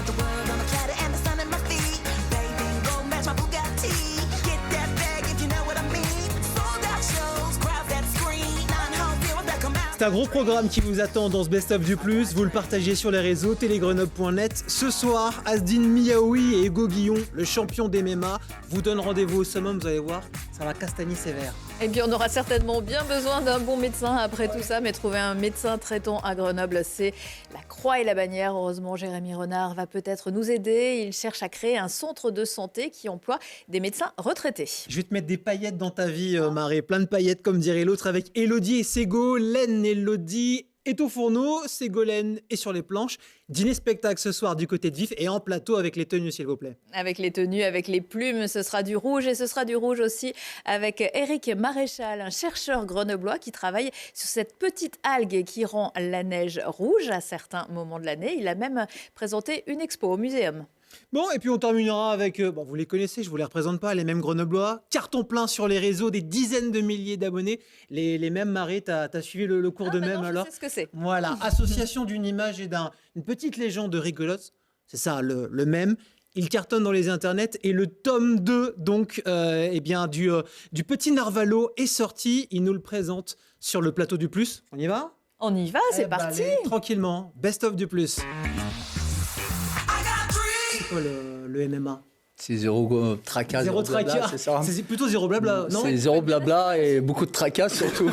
want the world on a platter and the sun at my feet. Baby, go match my Bugatti. Get that bag if you know what I mean. Sold out shows, crowds that scream. 900 that come out. C'est un gros programme qui vous attend dans ce best-of du plus. Vous le partagez sur les réseaux, télégrenoble.net. Ce soir, Asdin Miaoui et Hugo Guillon, le champion d'MMA, vous donnent rendez-vous au summum. Vous allez voir, ça va castagner sévère. Et bien, on aura certainement bien besoin d'un bon médecin après tout ça, mais trouver un médecin traitant à Grenoble, c'est la croix et la bannière. Heureusement, Jérémy Renard va peut-être nous aider. Il cherche à créer un centre de santé qui emploie des médecins retraités. Je vais te mettre des paillettes dans ta vie, Marie. Plein de paillettes, comme dirait l'autre, avec Élodie et Ségolène. Élodie est au fourneau, Ségolène est sur les planches. Dîner spectacle ce soir du côté de Vif et en plateau avec les tenues, s'il vous plaît. Avec les tenues, avec les plumes, ce sera du rouge et ce sera du rouge aussi avec Éric Maréchal, un chercheur grenoblois qui travaille sur cette petite algue qui rend la neige rouge à certains moments de l'année. Il a même présenté une expo au muséum. Bon, et puis on terminera avec, vous les connaissez, je vous les représente pas, les mêmes grenoblois. Carton plein sur les réseaux, des dizaines de milliers d'abonnés. Les mêmes, Marie, t'as suivi le cours de même alors? Je sais ce que c'est. Voilà, association d'une image et d'une petite légende rigolote. C'est ça, le même. Il cartonne dans les internets et le tome 2 donc, du petit Narvalo est sorti. Il nous le présente sur le plateau du Plus. On y va? On y va, c'est parti. Allez, tranquillement, best of du Plus. C'est quoi le MMA? C'est zéro tracas, Zéro blabla, tracas, c'est ça. c'est plutôt zéro blabla, non? C'est zéro blabla et beaucoup de tracas surtout.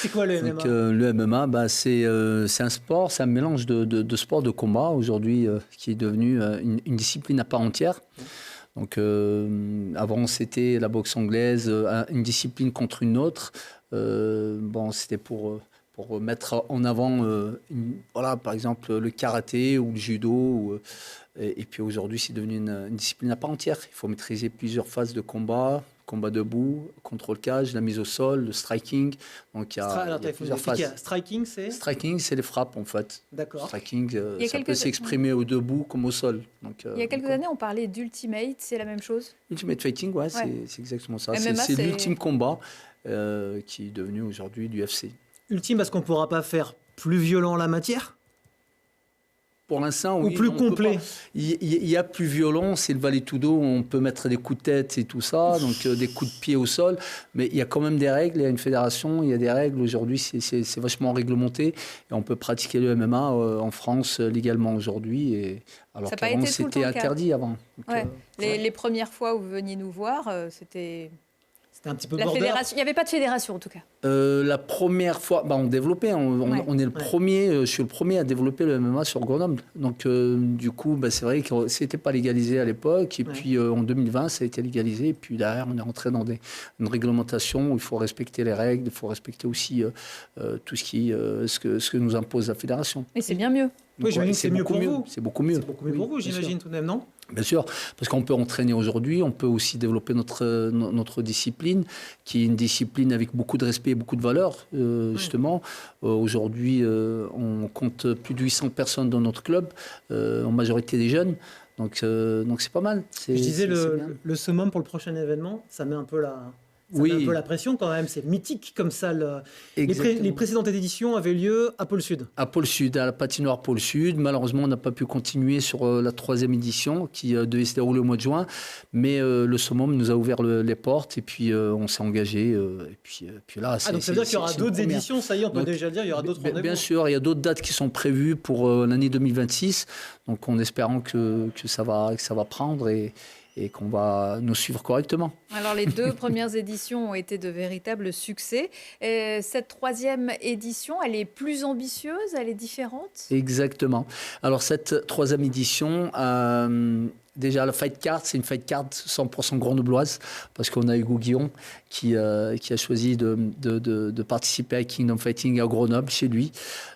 C'est quoi le MMA? Donc, le MMA, c'est un sport, c'est un mélange de sport de combat aujourd'hui qui est devenu une discipline à part entière. Donc, avant, c'était la boxe anglaise, une discipline contre une autre. C'était pour mettre en avant, par exemple, le karaté ou le judo. Et puis aujourd'hui, c'est devenu une discipline à part entière. Il faut maîtriser plusieurs phases de combat debout, contrôle cage, la mise au sol, le striking. Donc il y a plusieurs phases. Striking, c'est les frappes en fait. D'accord. Striking, ça peut s'exprimer au debout comme au sol. Donc, il y a quelques années, on parlait d'ultimate, c'est la même chose? Ultimate Fighting, ouais. C'est exactement ça. C'est l'ultime combat qui est devenu aujourd'hui l'UFC. Ultime parce qu'on ne pourra pas faire plus violent la matière? Pour l'instant, oui. Ou plus complet. Il y a plus violent, c'est le Vale-Tudo, on peut mettre des coups de tête et tout ça, donc des coups de pied au sol, mais il y a quand même des règles, il y a une fédération, il y a des règles. Aujourd'hui, c'est vachement réglementé et on peut pratiquer le MMA en France légalement aujourd'hui, alors qu'avant, c'était interdit avant. Donc, les premières fois où vous veniez nous voir, c'était un petit peu il n'y avait pas de fédération en tout cas. La première fois, on développait, on est le premier, je suis le premier à développer le MMA sur Grenoble. Donc du coup, c'est vrai que c'était pas légalisé à l'époque. Et puis en 2020, ça a été légalisé. Et puis derrière, on est rentré dans une réglementation où il faut respecter les règles, il faut respecter aussi tout ce que nous impose la fédération. Et c'est bien mieux. Oui, j'imagine que c'est mieux pour vous. C'est beaucoup mieux. C'est beaucoup mieux pour vous, j'imagine, tout de même, non? Bien sûr, parce qu'on peut entraîner aujourd'hui, on peut aussi développer notre discipline, qui est une discipline avec beaucoup de respect et beaucoup de valeur, justement. Aujourd'hui, on compte plus de 800 personnes dans notre club, en majorité des jeunes. Donc c'est pas mal. Je disais, le summum pour le prochain événement, ça met un peu met un peu la pression quand même, c'est mythique comme ça. Les précédentes éditions avaient lieu à Pôle Sud. À Pôle Sud, à la patinoire Pôle Sud. Malheureusement, on n'a pas pu continuer sur la 3e édition qui devait se dérouler au mois de juin. Mais le summum nous a ouvert les portes et puis on s'est engagé. Et puis là, donc ça veut dire qu'il y aura d'autres éditions, ça y est, on peut déjà le dire, il y aura d'autres rendez-vous. Bien sûr, il y a d'autres dates qui sont prévues pour l'année 2026. Donc en espérant que ça va prendre et qu'on va nous suivre correctement. Alors, les 2 premières éditions ont été de véritables succès. Cette 3e édition, elle est plus ambitieuse, elle est différente? Exactement. Alors, cette 3e édition, déjà, la fight card, c'est une fight card 100% grenobloise, parce qu'on a Hugo Guillon qui a choisi de participer à Kingdom Fighting à Grenoble, chez lui.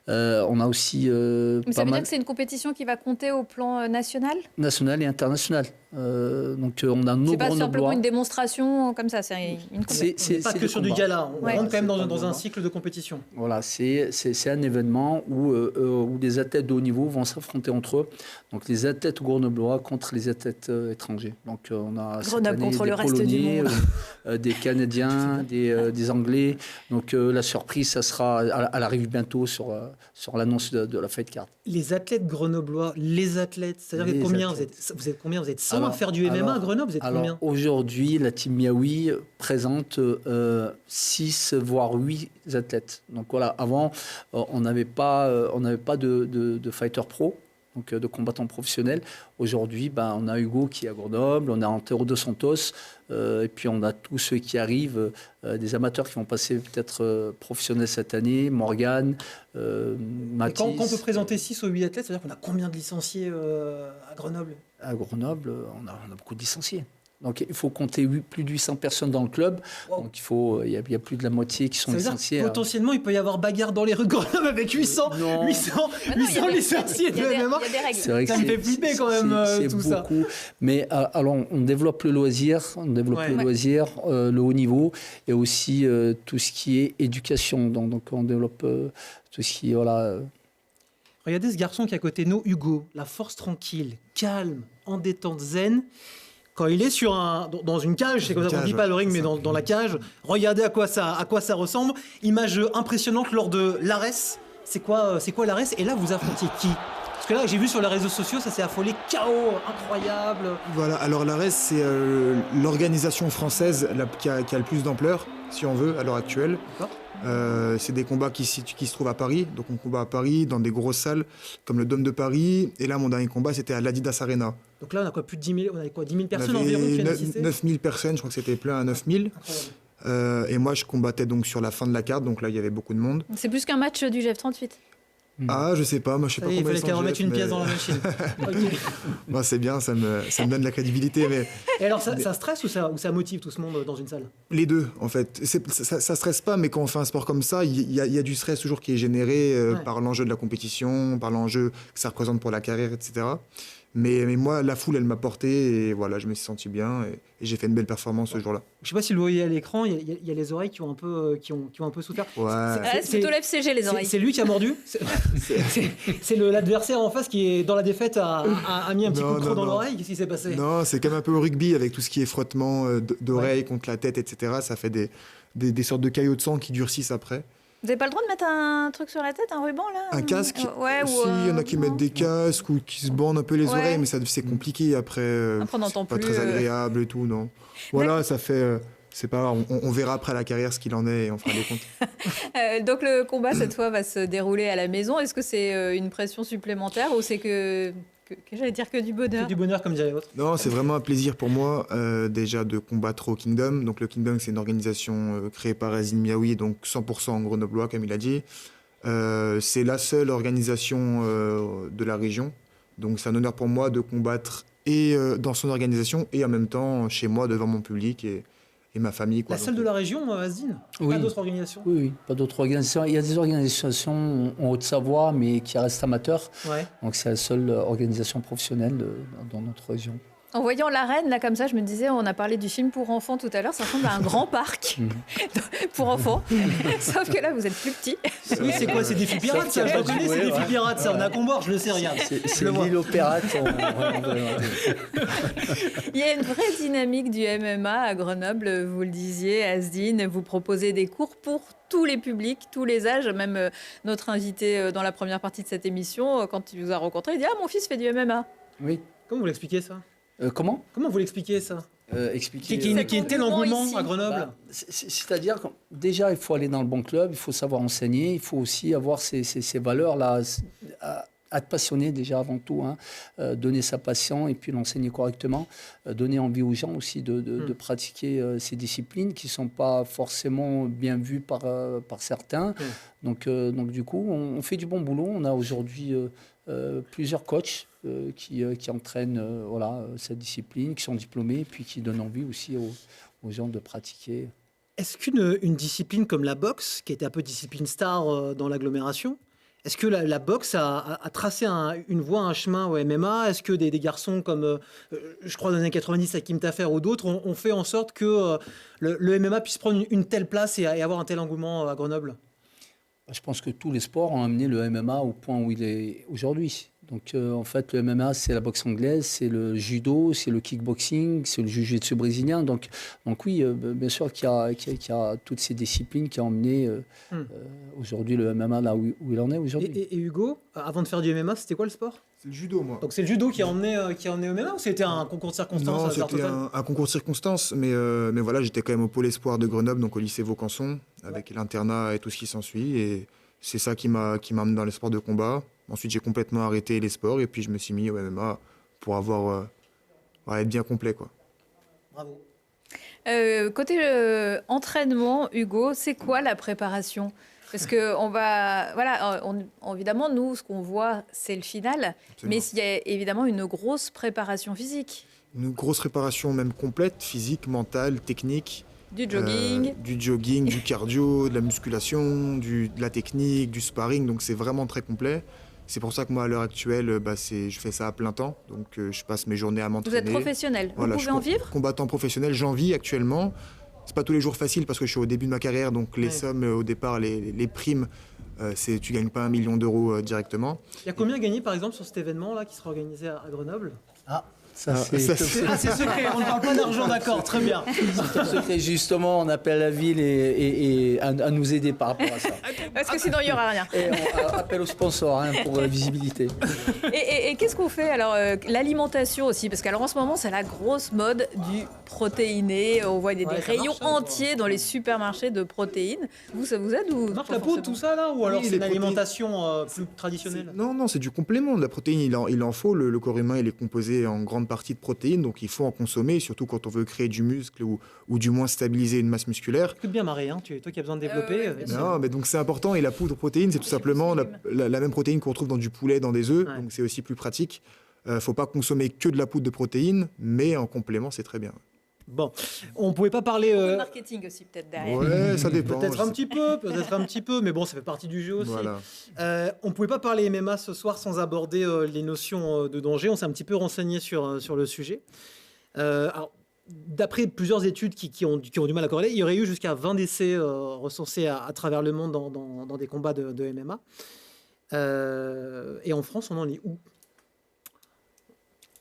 On a aussi Mais ça veut dire que c'est une compétition qui va compter au plan national? National et international. Donc on a nos C'est pas simplement Grenoblois. une démonstration comme ça, c'est une compétition. C'est Pas que des sur du combats. gala, on Ouais. rentre quand même C'est dans, pas dans un combat. cycle de compétition. Voilà, c'est un événement où des athlètes de haut niveau vont s'affronter entre eux. Donc les athlètes grenoblois contre les athlètes étrangers. Donc on a cette Grenoble année contre des le reste du Polonais, monde. des Canadiens, des Anglais. Donc la surprise, ça sera, elle arrive bientôt sur l'annonce de la Fight Card. Les athlètes grenoblois, c'est-à-dire que Les combien athlètes. vous êtes combien? Vous êtes 100 à faire du MMA à alors, Grenoble? Vous êtes combien? aujourd'hui, la team Miaoui présente 6 voire 8 athlètes. Donc voilà, avant, on n'avait pas de fighter pro, donc de combattants professionnels. Aujourd'hui, on a Hugo qui est à Grenoble, on a Antero dos Santos, et puis on a tous ceux qui arrivent, des amateurs qui vont passer peut-être professionnels cette année, Morgane, Et Mathis. quand on peut présenter 6 ou 8 athlètes, c'est-à-dire qu'on a combien de licenciés à Grenoble? À Grenoble, on a beaucoup de licenciés. Donc il faut compter plus de 800 personnes dans le club. Wow. Donc il y a plus de la moitié qui sont Ça veut dire licenciés. que potentiellement, il peut y avoir bagarre dans les rues de Grenoble avec 800, Non. 800, Ah non, il y a des- licenciés de il y a des- MMA. il y a des règles. C'est vrai que Ça me fait flipper quand même, c'est tout ça. beaucoup. Mais alors, on développe le loisir, Ouais. le haut niveau, et aussi tout ce qui est éducation. Donc on développe tout ce qui est Regardez ce garçon qui est à côté de nous, Hugo, la force tranquille, calme, en détente, zen. Quand il est dans une cage, c'est comme ça qu'on ne dit cage, pas le ring, c'est mais ça. dans la cage, regardez à quoi ça ressemble. Image impressionnante lors de l'ARES. C'est quoi l'ARES? Et là, vous affrontiez qui? Parce que là, j'ai vu sur les réseaux sociaux, ça s'est affolé, chaos incroyable. Voilà, alors l'ARES, c'est l'organisation française qui a le plus d'ampleur, si on veut, à l'heure actuelle. D'accord. C'est des combats qui se trouvent à Paris. Donc on combat à Paris, dans des grosses salles, comme le Dôme de Paris. Et là, mon dernier combat, c'était à l'Adidas Arena. Donc là, on a quoi, plus de 10 000, on avait quoi, 10 000 On personnes avait environ qui viennent assister? 9000 personnes, je crois que c'était plein à 9000. Incroyable. Et moi, je combattais donc sur la fin de la carte, donc là, il y avait beaucoup de monde. C'est plus qu'un match du GF38. Ah, je sais pas, moi, je sais Ça pas y est, il combien fallait ils qu'elle sont, remette Jeff, une mais- pièce dans la machine. Ok. Moi, c'est bien, ça me donne de la crédibilité, mais Et alors, ça stresse ou ça motive tout ce monde dans une salle? les deux, en fait. Ça stresse pas, mais quand on fait un sport comme ça, il y a du stress toujours qui est généré Ouais. par l'enjeu de la compétition, par l'enjeu que ça représente pour la carrière, etc. Mais moi, la foule, elle m'a porté, et voilà, je me suis senti bien, et j'ai fait une belle performance ce jour-là. Je sais pas si vous le voyez à l'écran, il y a les oreilles qui ont un peu souffert. Ouais. C'est plutôt l'FCG, les oreilles. C'est lui qui a mordu. C'est l'adversaire en face qui est dans la défaite a mis un petit Non, coup de croc non, dans non. l'oreille. Qu'est-ce qui s'est passé? Non, c'est comme un peu au rugby, avec tout ce qui est frottement d'oreilles contre la tête, etc. Ça fait des sortes de caillots de sang qui durcissent après. Vous n'avez pas le droit de mettre un truc sur la tête, un ruban là? Un casque, Ouais, si, ou il y en a qui mettent des casques ou qui se bandent un peu les Ouais. oreilles, mais c'est compliqué après. Après, on n'entend c'est pas plus, très agréable et tout, non. Voilà, ça fait. C'est pas grave, on verra après la carrière ce qu'il en est et on fera des comptes. Donc le combat cette fois va se dérouler à la maison. Est-ce que c'est une pression supplémentaire ou c'est que j'allais dire que du bonheur? C'est du bonheur, comme dirait l'autre. Non, c'est vraiment un plaisir pour moi déjà de combattre au Kingdom. Donc le Kingdom, c'est une organisation créée par Azin Miaoui, donc 100% grenoblois, comme il a dit. C'est la seule organisation de la région. Donc c'est un honneur pour moi de combattre et dans son organisation et en même temps chez moi devant mon public et ma famille. Quoi. La seule de la région, Asdin? Oui. Pas d'autres organisations? Oui, pas d'autres organisations. Il y a des organisations en Haute-Savoie, mais qui restent amateurs. Ouais. Donc c'est la seule organisation professionnelle dans notre région. En voyant l'arène, là, comme ça, je me disais, on a parlé du film pour enfants tout à l'heure, ça ressemble à un grand parc pour enfants. Sauf que là, vous êtes plus petit. Oui, c'est quoi? C'est des filles pirates, ça? Je le connais, c'est des filles pirates, ça. On a Comboire, je le sais, regarde. C'est le vois. l'île Opérate. Il y a une vraie dynamique du MMA à Grenoble, vous le disiez, Asdine. Vous proposez des cours pour tous les publics, tous les âges. Même notre invité dans la première partie de cette émission, quand il vous a rencontré, il dit « Ah, mon fils fait du MMA ». Oui. Comment vous l'expliquez ça? Comment Comment vous l'expliquez ça? expliquer Qui est cet tel engouement engouement ici. à Grenoble? Bah, c'est-à-dire que déjà, il faut aller dans le bon club, il faut savoir enseigner, il faut aussi avoir ces valeurs-là, être passionné déjà avant tout, hein, donner sa passion et puis l'enseigner correctement, donner envie aux gens aussi de pratiquer ces disciplines qui ne sont pas forcément bien vues par certains. Donc du coup, on fait du bon boulot. On a aujourd'hui plusieurs coachs qui entraînent cette discipline, qui sont diplômés et puis qui donnent envie aussi aux gens de pratiquer. Est-ce qu'une discipline comme la boxe, qui était un peu discipline star dans l'agglomération, Est-ce que la boxe a tracé une voie, un chemin au MMA? Est-ce que des garçons comme, je crois, dans les années 90, Hakim Tafer ou d'autres, ont fait en sorte que le MMA puisse prendre une telle place et avoir un tel engouement à Grenoble? Je pense que tous les sports ont amené le MMA au point où il est aujourd'hui. Donc, en fait, le MMA, c'est la boxe anglaise, c'est le judo, c'est le kickboxing, c'est le jiu-jitsu brésilien. Donc oui, bien sûr qu'il y a toutes ces disciplines qui ont emmené aujourd'hui le MMA là où il en est aujourd'hui. Et Hugo, avant de faire du MMA, c'était quoi le sport? C'est le judo, moi. Donc c'est le judo qui a emmené au MMA, ou c'était un concours de circonstances? Non, hasard c'était total un concours de circonstances, mais voilà, j'étais quand même au pôle espoir de Grenoble, donc au lycée Vaucanson, avec l'internat et tout ce qui s'ensuit. Et c'est ça qui m'a amené dans les sports de combat. Ensuite, j'ai complètement arrêté les sports et puis je me suis mis au MMA pour être bien complet, quoi. Bravo. Côté entraînement, Hugo, c'est quoi la préparation? Parce que évidemment, nous, ce qu'on voit, c'est le final, Absolument. mais il y a évidemment une grosse préparation physique. Une grosse préparation même complète, physique, mentale, technique. Du jogging. Du jogging, du cardio, de la musculation, de la technique, du sparring. Donc c'est vraiment très complet. C'est pour ça que moi, à l'heure actuelle, je fais ça à plein temps. Donc je passe mes journées à Vous m'entraîner. êtes professionnel, Voilà, vous pouvez en vivre? Combattant professionnel, j'en vis actuellement. C'est pas tous les jours facile parce que je suis au début de ma carrière. Donc les sommes au départ, les primes, tu gagnes pas 1 million d'euros directement. Il y a combien gagné par exemple sur cet événement-là qui sera organisé à Grenoble? Ça, c'est C'est secret, on ne parle pas d'argent, d'accord, très bien. top secret. Justement, on appelle la ville à nous aider par rapport à ça. Parce que sinon, il n'y aura rien. Et on appelle aux sponsors pour la visibilité. Et qu'est-ce qu'on fait alors l'alimentation aussi, parce qu'alors en ce moment c'est la grosse mode du protéiné. On voit des Ouais, ça rayons marche, ça, entiers dans les supermarchés de protéines. Vous, ça vous aide ou Ça marche pas la poudre, forcément tout ça là? Ou alors Oui, c'est les une protéines. alimentation plus traditionnelle? Non, c'est du complément. De la protéine, il en faut. Le corps humain, il est composé en grande partie de protéines, donc il faut en consommer, surtout quand on veut créer du muscle ou du moins stabiliser une masse musculaire. Écoute bien Marie, toi qui as besoin de développer. ouais, bien sûr. Non, mais donc c'est important. Et la poudre protéine, c'est tout simplement la même protéine qu'on retrouve dans du poulet, dans des œufs. Ouais. Donc c'est aussi plus pratique. Faut pas consommer que de la poudre de protéines, mais en complément, c'est très bien. Bon, on pouvait pas parler... Le marketing aussi peut-être derrière. Ouais, ça dépend. Peut-être un petit peu, mais bon, ça fait partie du jeu aussi. Voilà. On pouvait pas parler MMA ce soir sans aborder les notions de danger. On s'est un petit peu renseigné sur le sujet. Alors, d'après plusieurs études qui ont du mal à corréler, il y aurait eu jusqu'à 20 décès recensés à travers le monde dans des combats de MMA. Et en France, on en est où?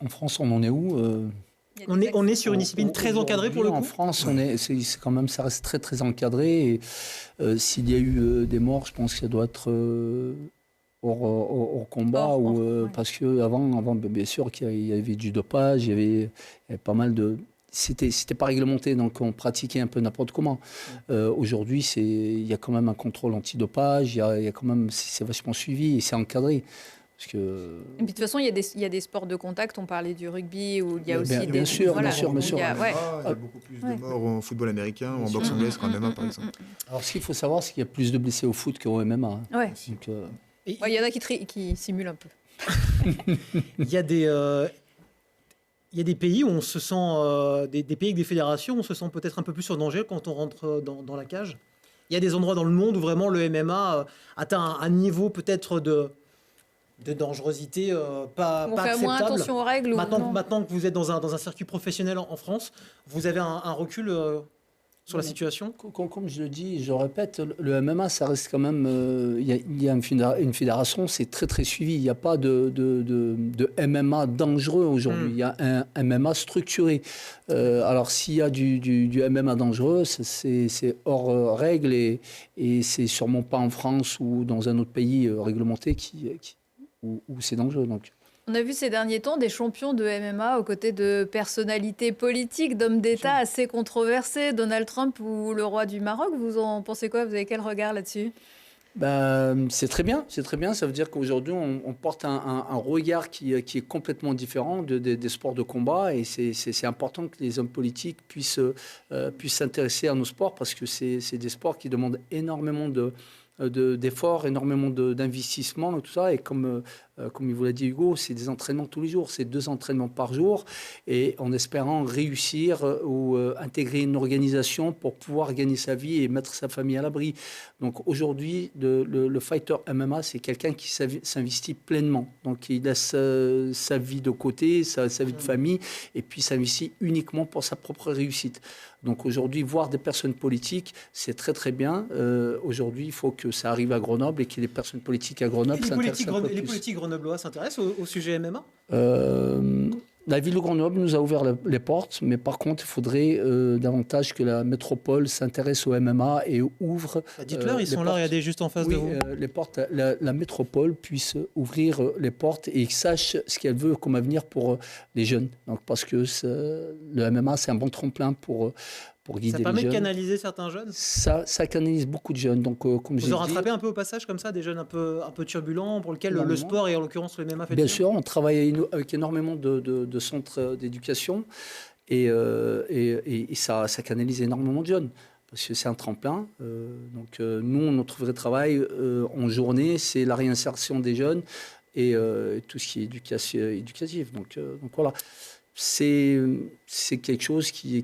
En France, on en est où Il y a des On est sur une discipline très encadrée pour le coup. En France, c'est quand même, ça reste très très encadré. Et s'il y a eu des morts, je pense que ça doit être hors combat, Ouais. parce que avant, bien sûr qu'il y avait du dopage, il y avait pas mal de. C'était pas réglementé, donc on pratiquait un peu n'importe comment. Aujourd'hui, il y a quand même un contrôle antidopage, il y a quand même, c'est vachement suivi et c'est encadré. Parce que... Et puis de toute façon, il y a des sports de contact. On parlait du rugby où il y a aussi bien sûr, voilà, bien sûr, bien il y sûr. a- ouais. Il y a beaucoup plus Ouais. de morts en football américain ou en boxe anglaise qu'en MMA, par exemple. Alors, ce qu'il faut savoir, c'est qu'il y a plus de blessés au foot qu'au MMA. Hein. Ouais. Donc, Et Ouais, il y en a qui simulent un peu. il y a des pays où on se sent, des pays avec des fédérations, où on se sent peut-être un peu plus en danger quand on rentre dans la cage. Il y a des endroits dans le monde où vraiment le MMA atteint un niveau peut-être de dangerosité pas On fait acceptable. moins attention aux règles. Ou non Maintenant que vous êtes dans un circuit professionnel en France, vous avez un recul sur la situation? Comme je le dis, je répète, le MMA, ça reste quand même. Il y a une fédération, c'est très très suivi. Il n'y a pas de MMA dangereux aujourd'hui. Il y a un MMA structuré. Alors s'il y a du MMA dangereux, c'est hors règle et c'est sûrement pas en France ou dans un autre pays réglementé où c'est dangereux. Donc. On a vu ces derniers temps des champions de MMA aux côtés de personnalités politiques, d'hommes d'État assez controversés, Donald Trump ou le roi du Maroc. Vous en pensez quoi? Vous avez quel regard là-dessus? C'est très bien, c'est très bien. Ça veut dire qu'aujourd'hui, on porte un regard qui est complètement différent des sports de combat. Et c'est important que les hommes politiques puissent s'intéresser à nos sports parce que c'est des sports qui demandent énormément d'efforts, énormément d'investissements et tout ça. Et comme il vous l'a dit Hugo, c'est des entraînements tous les jours, c'est 2 entraînements par jour, et en espérant réussir ou intégrer une organisation pour pouvoir gagner sa vie et mettre sa famille à l'abri. Donc aujourd'hui, le fighter MMA, c'est quelqu'un qui s'investit pleinement. Donc il laisse sa vie de côté, sa vie de famille, et puis s'investit uniquement pour sa propre réussite. Donc aujourd'hui, voir des personnes politiques, c'est très très bien. Aujourd'hui, il faut que ça arrive à Grenoble et que les personnes politiques à Grenoble s'intéressent un peu plus. Les politiques grenoblois s'intéressent au sujet MMA? La ville de Grenoble nous a ouvert les portes, mais par contre, il faudrait davantage que la métropole s'intéresse au MMA et ouvre. Dites-leur, ils sont là, regardez, juste en face de vous. Les portes, la métropole puisse ouvrir les portes et sache ce qu'elle veut comme avenir pour les jeunes. Donc, parce que le MMA, c'est un bon tremplin pour guider les jeunes. Ça permet de canaliser certains jeunes? Ça canalise beaucoup de jeunes. Donc, comme vous en rattrapez un peu au passage comme ça, des jeunes un peu turbulents pour lesquels le sport et en l'occurrence le MMA fait bien sûr, on travaille avec énormément de centres d'éducation et ça canalise énormément de jeunes. Parce que c'est un tremplin. Donc nous, notre vrai travail en journée, c'est la réinsertion des jeunes et tout ce qui est éducatif. Donc voilà, c'est quelque chose qui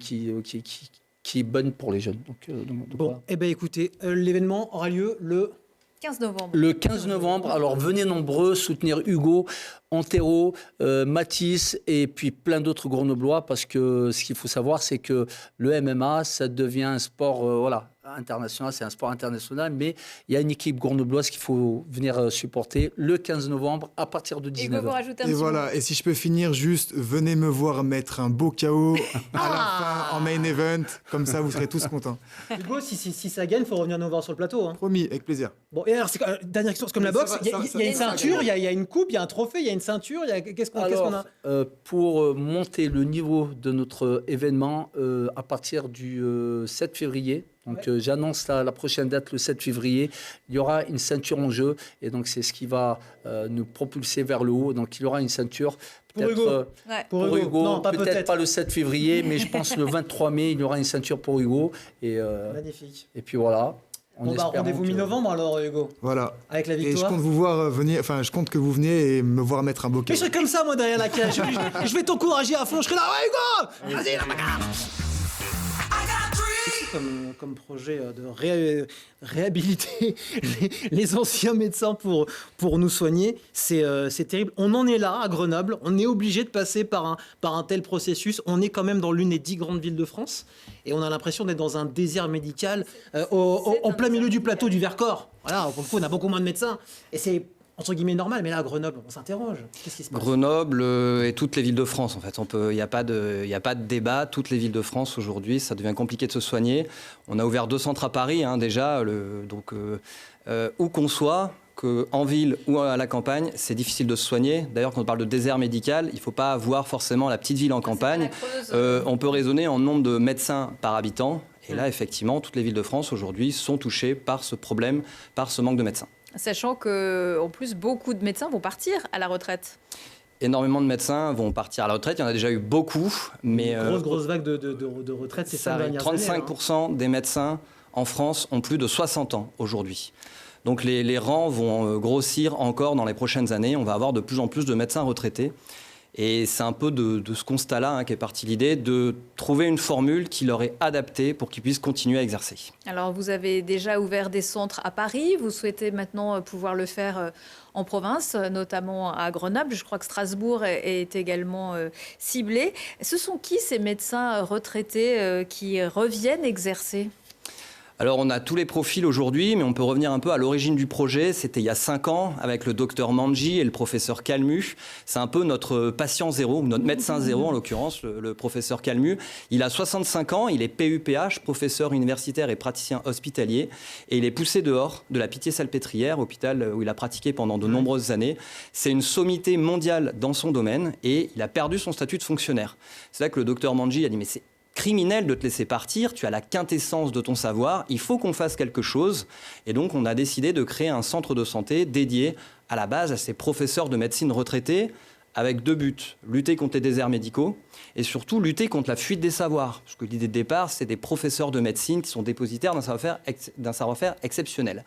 est bonne pour les jeunes. Donc bon, voilà. Eh bien écoutez, l'événement aura lieu le 15 novembre. Le 15 novembre, alors venez nombreux soutenir Hugo, Antero, Mathis et puis plein d'autres Grenoblois, parce que ce qu'il faut savoir, c'est que le MMA, ça devient un sport international, c'est un sport international, mais il y a une équipe grenobloise qu'il faut venir supporter le 15 novembre à partir de 19h. Et voilà, et si je peux finir juste, venez me voir mettre un beau KO à la fin en main event, comme ça vous serez tous contents. Hugo, si ça gagne, il faut revenir nous voir sur le plateau. Hein. Promis, avec plaisir. Bon, et alors, dernière question, c'est comme la boxe, il y a une ceinture, il y a une coupe, il y a un trophée, il y a une ceinture, qu'est-ce qu'on a? Pour monter le niveau de notre événement à partir du 7 février, donc j'annonce la prochaine date, le 7 février, il y aura une ceinture en jeu, et donc c'est ce qui va nous propulser vers le haut. Donc il y aura une ceinture. Pour Hugo. Pour Hugo. Non, peut-être pas le 7 février, mais je pense le 23 mai, il y aura une ceinture pour Hugo. Magnifique. Et puis voilà. Rendez-vous mi-novembre alors, Hugo. Voilà. Avec la victoire. Et je compte vous voir venir, je compte que vous veniez et me voir mettre un beau KO. Mais je serai comme ça, moi, derrière la cage. Je vais t'encourager à fond. Je serai là, ouais, Hugo! Vas-y, la bagarre! Comme projet de réhabiliter les anciens médecins pour nous soigner, c'est terrible. On en est là à Grenoble, on est obligé de passer par un tel processus. On est quand même dans l'une des 10 grandes villes de France et on a l'impression d'être dans un désert médical en plein milieu du plateau du Vercors. Voilà, pour le coup, on a beaucoup moins de médecins et c'est entre guillemets normal, mais là à Grenoble, on s'interroge. Qu'est-ce qui se passe? Grenoble et toutes les villes de France, en fait. Il n'y a pas de débat. Toutes les villes de France, aujourd'hui, ça devient compliqué de se soigner. On a ouvert 2 centres à Paris, déjà. Où qu'on soit, qu'en ville ou à la campagne, c'est difficile de se soigner. D'ailleurs, quand on parle de désert médical, il ne faut pas avoir forcément la petite ville en campagne. On peut raisonner en nombre de médecins par habitant. Et là, effectivement, toutes les villes de France, aujourd'hui, sont touchées par ce problème, par ce manque de médecins. Sachant qu'en plus, beaucoup de médecins vont partir à la retraite. Énormément de médecins vont partir à la retraite. Il y en a déjà eu beaucoup. Mais grosse vague de retraite ces 5 dernières années. 35% des médecins en France ont plus de 60 ans aujourd'hui. Donc les rangs vont grossir encore dans les prochaines années. On va avoir de plus en plus de médecins retraités. Et c'est un peu de ce constat-là qu'est partie l'idée de trouver une formule qui leur est adaptée pour qu'ils puissent continuer à exercer. Alors, vous avez déjà ouvert des centres à Paris. Vous souhaitez maintenant pouvoir le faire en province, notamment à Grenoble. Je crois que Strasbourg est également ciblé. Ce sont qui ces médecins retraités qui reviennent exercer ? Alors on a tous les profils aujourd'hui, mais on peut revenir un peu à l'origine du projet. C'était il y a 5 ans avec le docteur Manji et le professeur Calmu. C'est un peu notre patient zéro, notre médecin zéro en l'occurrence, le professeur Calmu. Il a 65 ans, il est PUPH, professeur universitaire et praticien hospitalier. Et il est poussé dehors de la Pitié-Salpêtrière, hôpital où il a pratiqué pendant de nombreuses années. C'est une sommité mondiale dans son domaine et il a perdu son statut de fonctionnaire. C'est là que le docteur Manji a dit « mais c'est criminel de te laisser partir, tu as la quintessence de ton savoir, il faut qu'on fasse quelque chose ». Et donc on a décidé de créer un centre de santé dédié à la base à ces professeurs de médecine retraités avec 2 buts, lutter contre les déserts médicaux et surtout lutter contre la fuite des savoirs. Parce que l'idée de départ, c'est des professeurs de médecine qui sont dépositaires d'un savoir-faire exceptionnel.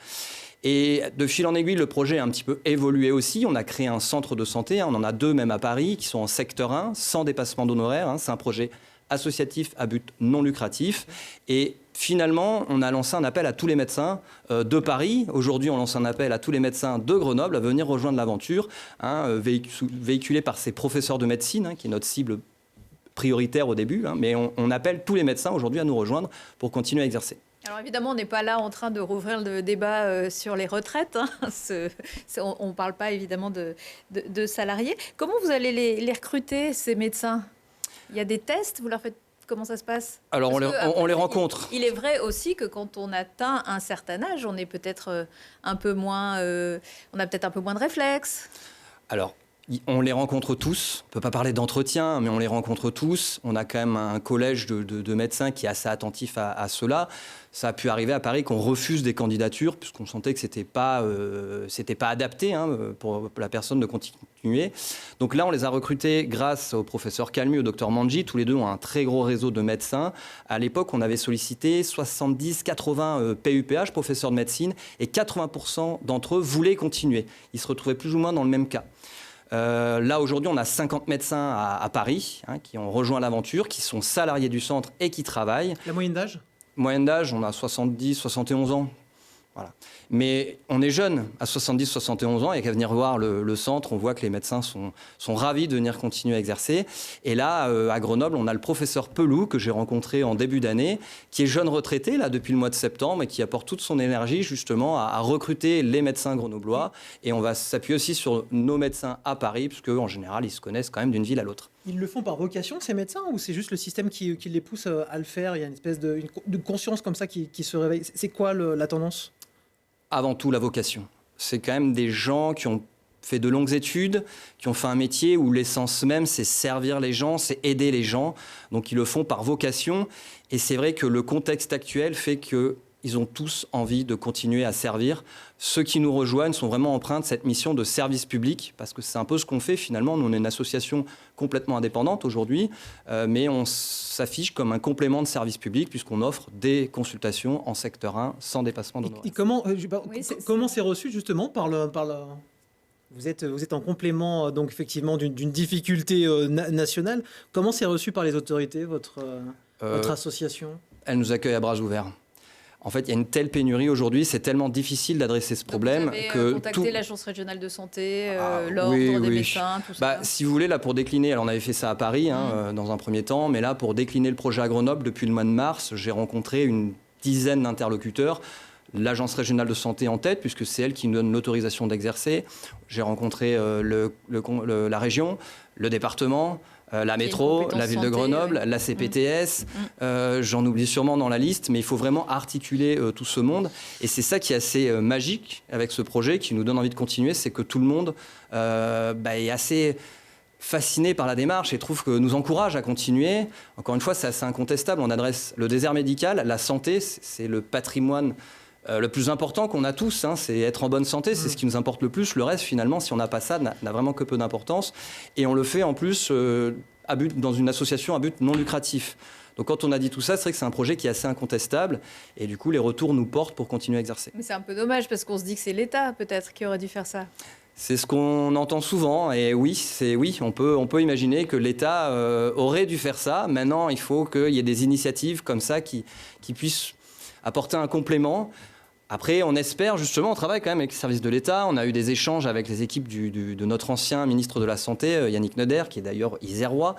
Et de fil en aiguille, le projet a un petit peu évolué aussi. On a créé un centre de santé, on en a 2 même à Paris, qui sont en secteur 1, sans dépassement d'honoraires. C'est un projet associatif à but non lucratif. Et finalement, on a lancé un appel à tous les médecins de Paris. Aujourd'hui, on lance un appel à tous les médecins de Grenoble à venir rejoindre l'aventure, véhiculé par ces professeurs de médecine, qui est notre cible prioritaire au début. Mais on appelle tous les médecins aujourd'hui à nous rejoindre pour continuer à exercer. Alors évidemment, on n'est pas là en train de rouvrir le débat sur les retraites. On ne parle pas évidemment de salariés. Comment vous allez les recruter, ces médecins? Il y a des tests, vous leur faites... Comment ça se passe? Alors on les rencontre. Il est vrai aussi que quand on atteint un certain âge, on est peut-être un peu moins... on a peut-être un peu moins de réflexes. Alors, on les rencontre tous. On ne peut pas parler d'entretien, mais on les rencontre tous. On a quand même un collège de médecins qui est assez attentif à cela. Ça a pu arriver à Paris qu'on refuse des candidatures puisqu'on sentait que c'était pas adapté pour la personne de continuer. Donc là, on les a recrutés grâce au professeur Calmu, au docteur Manji. Tous les deux ont un très gros réseau de médecins. À l'époque, on avait sollicité 70-80 PUPH, professeurs de médecine, et 80% d'entre eux voulaient continuer. Ils se retrouvaient plus ou moins dans le même cas. Là, aujourd'hui, on a 50 médecins à Paris qui ont rejoint l'aventure, qui sont salariés du centre et qui travaillent. La moyenne d'âge? Moyenne d'âge, on a 70, 71 ans. Voilà. Mais on est jeune, à 70, 71 ans, et qu'à venir voir le centre, on voit que les médecins sont ravis de venir continuer à exercer. Et là, à Grenoble, on a le professeur Pelou, que j'ai rencontré en début d'année, qui est jeune retraité, là, depuis le mois de septembre, et qui apporte toute son énergie, justement, à recruter les médecins grenoblois. Et on va s'appuyer aussi sur nos médecins à Paris, parce qu'en général, ils se connaissent quand même d'une ville à l'autre. Ils le font par vocation, ces médecins, ou c'est juste le système qui les pousse à le faire? Il y a une espèce de conscience comme ça qui se réveille. C'est quoi la tendance? Avant tout, la vocation. C'est quand même des gens qui ont fait de longues études, qui ont fait un métier où l'essence même, c'est servir les gens, c'est aider les gens. Donc, ils le font par vocation. Et c'est vrai que le contexte actuel fait qu'ils ont tous envie de continuer à servir. Ceux qui nous rejoignent sont vraiment empreints de cette mission de service public, parce que c'est un peu ce qu'on fait finalement. Nous, on est une association complètement indépendante aujourd'hui, mais on s'affiche comme un complément de service public, puisqu'on offre des consultations en secteur 1 sans dépassement d'honoraires. Et comment c'est reçu justement par le... Vous êtes en complément donc effectivement d'une difficulté nationale. Comment c'est reçu par les autorités, votre association? Elle nous accueille à bras ouverts. En fait, il y a une telle pénurie aujourd'hui, c'est tellement difficile d'adresser ce problème vous avez que contacté l'agence régionale de santé, l'ordre des médecins, tout ça. Si vous voulez, là pour décliner, alors on avait fait ça à Paris dans un premier temps, mais là pour décliner le projet à Grenoble depuis le mois de mars, j'ai rencontré une dizaine d'interlocuteurs. L'agence régionale de santé en tête, puisque c'est elle qui nous donne l'autorisation d'exercer. J'ai rencontré la région, le département, la métro, la ville de Grenoble, la CPTS. J'en oublie sûrement dans la liste, mais il faut vraiment articuler tout ce monde. Et c'est ça qui est assez magique avec ce projet, qui nous donne envie de continuer, c'est que tout le monde est assez fasciné par la démarche et trouve que nous encourage à continuer. Encore une fois, c'est assez incontestable. On adresse le désert médical, la santé, c'est le patrimoine le plus important qu'on a tous, c'est être en bonne santé, c'est ce qui nous importe le plus. Le reste, finalement, si on n'a pas ça, n'a vraiment que peu d'importance. Et on le fait en plus dans une association à but non lucratif. Donc quand on a dit tout ça, c'est vrai que c'est un projet qui est assez incontestable. Et du coup, les retours nous portent pour continuer à exercer. Mais c'est un peu dommage parce qu'on se dit que c'est l'État peut-être qui aurait dû faire ça. C'est ce qu'on entend souvent. Et oui, on peut imaginer que l'État aurait dû faire ça. Maintenant, il faut qu'il y ait des initiatives comme ça qui puissent apporter un complément. Après, on espère, justement, on travaille quand même avec les services de l'État. On a eu des échanges avec les équipes de notre ancien ministre de la Santé, Yannick Neuder, qui est d'ailleurs isérois,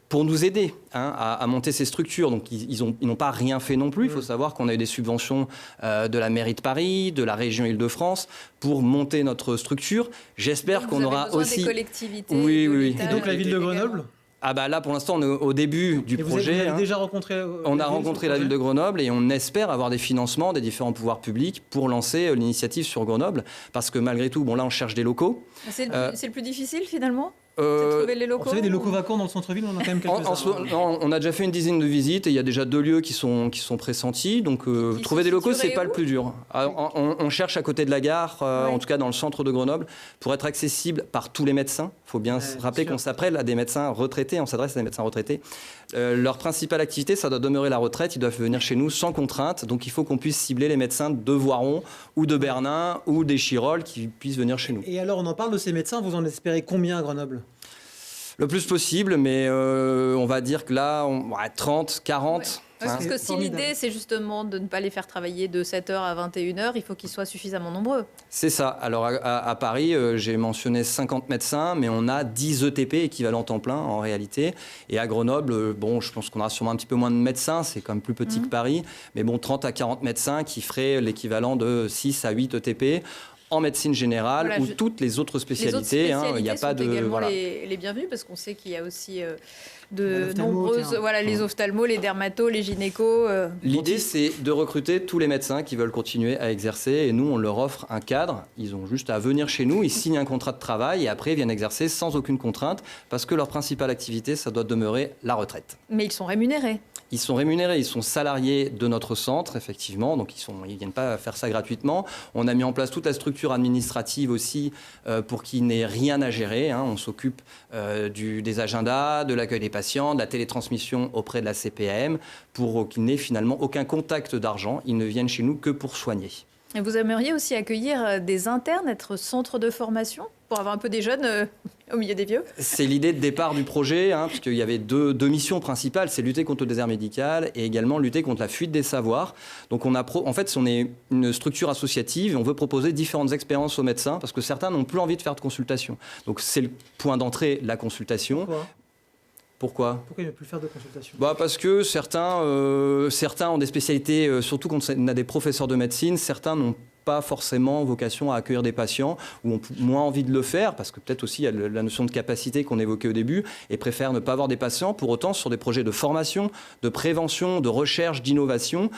pour nous aider à monter ces structures. Donc, ils n'ont pas rien fait non plus. Il faut savoir qu'on a eu des subventions de la mairie de Paris, de la région Île-de-France, pour monter notre structure. J'espère qu'on aura aussi... des collectivités. Oui. Et donc la ville de Grenoble ? Là, pour l'instant, on est au début du projet. Vous avez déjà rencontré on a rencontré la ville de Grenoble et on espère avoir des financements des différents pouvoirs publics pour lancer l'initiative sur Grenoble. Parce que malgré tout, là, on cherche des locaux. C'est le plus difficile, finalement ? C'est trouver les locaux. Vous savez, des locaux vacants dans le centre-ville, on en a quand même quelques-uns. Non, on a déjà fait une dizaine de visites et il y a déjà 2 lieux qui sont pressentis. Donc Qui trouver se des locaux, c'est situeraient pas où le plus dur. On cherche à côté de la gare, en tout cas dans le centre de Grenoble, pour être accessible par tous les médecins. Il faut bien se rappeler qu'on s'appelle à des médecins retraités, on s'adresse à des médecins retraités. Leur principale activité, ça doit demeurer la retraite. Ils doivent venir chez nous sans contrainte. Donc il faut qu'on puisse cibler les médecins de Voiron ou de Bernin ou des Chirolles qui puissent venir chez nous. Et alors, on en parle de ces médecins, vous en espérez combien à Grenoble ? Le plus possible, mais on va dire que là, 30, 40. Ouais. Parce que si Formidable. l'idée, c'est justement de ne pas les faire travailler de 7h à 21h, il faut qu'ils soient suffisamment nombreux. C'est ça. Alors à Paris, j'ai mentionné 50 médecins, mais on a 10 ETP équivalent temps plein en réalité. Et à Grenoble, bon, je pense qu'on aura sûrement un petit peu moins de médecins, c'est quand même plus petit que Paris. Mais bon, 30 à 40 médecins qui feraient l'équivalent de 6 à 8 ETP. En médecine générale Voilà, ou toutes les autres spécialités. Les autres spécialités Il n'y a pas sont de également voilà. les bienvenues parce qu'on sait qu'il y a aussi de L'ophtalmo, nombreuses, tiens. voilà, les ophtalmos, les dermatos, les gynécos. L'idée, c'est de recruter tous les médecins qui veulent continuer à exercer et nous, on leur offre un cadre. Ils ont juste à venir chez nous, ils signent un contrat de travail et après, ils viennent exercer sans aucune contrainte parce que leur principale activité, ça doit demeurer la retraite. Mais ils sont rémunérés. Ils sont rémunérés, ils sont salariés de notre centre, effectivement, donc ils viennent pas faire ça gratuitement. On a mis en place toute la structure administrative aussi pour qu'ils n'aient rien à gérer. On s'occupe des agendas, de l'accueil des patients, de la télétransmission auprès de la CPAM, pour qu'ils n'aient finalement aucun contact d'argent. Ils ne viennent chez nous que pour soigner. Et vous aimeriez aussi accueillir des internes, être centre de formation pour avoir un peu des jeunes au milieu des vieux. C'est l'idée de départ du projet, parce qu'il y avait deux missions principales, c'est lutter contre le désert médical et également lutter contre la fuite des savoirs. Donc en fait, on est une structure associative et on veut proposer différentes expériences aux médecins parce que certains n'ont plus envie de faire de consultation. Donc c'est le point d'entrée, la consultation. Pourquoi ? Pourquoi il ne veut plus faire de consultation ? Parce que certains ont des spécialités, surtout quand on a des professeurs de médecine, certains n'ont pas forcément vocation à accueillir des patients ou ont moins envie de le faire parce que peut-être aussi il y a la notion de capacité qu'on évoquait au début et préfèrent ne pas avoir des patients. Pour autant, sur des projets de formation, de prévention, de recherche, d'innovation,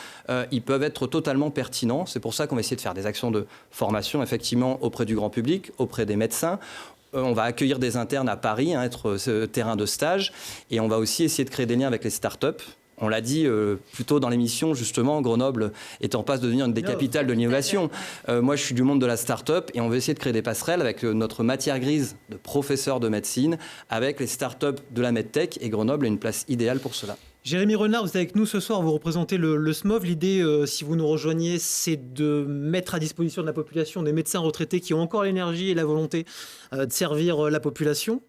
ils peuvent être totalement pertinents. C'est pour ça qu'on va essayer de faire des actions de formation effectivement auprès du grand public, auprès des médecins. On va accueillir des internes à Paris, être ce terrain de stage et on va aussi essayer de créer des liens avec les startups. On l'a dit plus tôt dans l'émission, justement, Grenoble est en passe de devenir une des capitales de l'innovation. Moi, je suis du monde de la start-up et on veut essayer de créer des passerelles avec notre matière grise de professeurs de médecine, avec les start-up de la medtech et Grenoble est une place idéale pour cela. Jérémy Renard, vous êtes avec nous ce soir, vous représentez le SMOV. L'idée, si vous nous rejoignez, c'est de mettre à disposition de la population des médecins retraités qui ont encore l'énergie et la volonté de servir la population.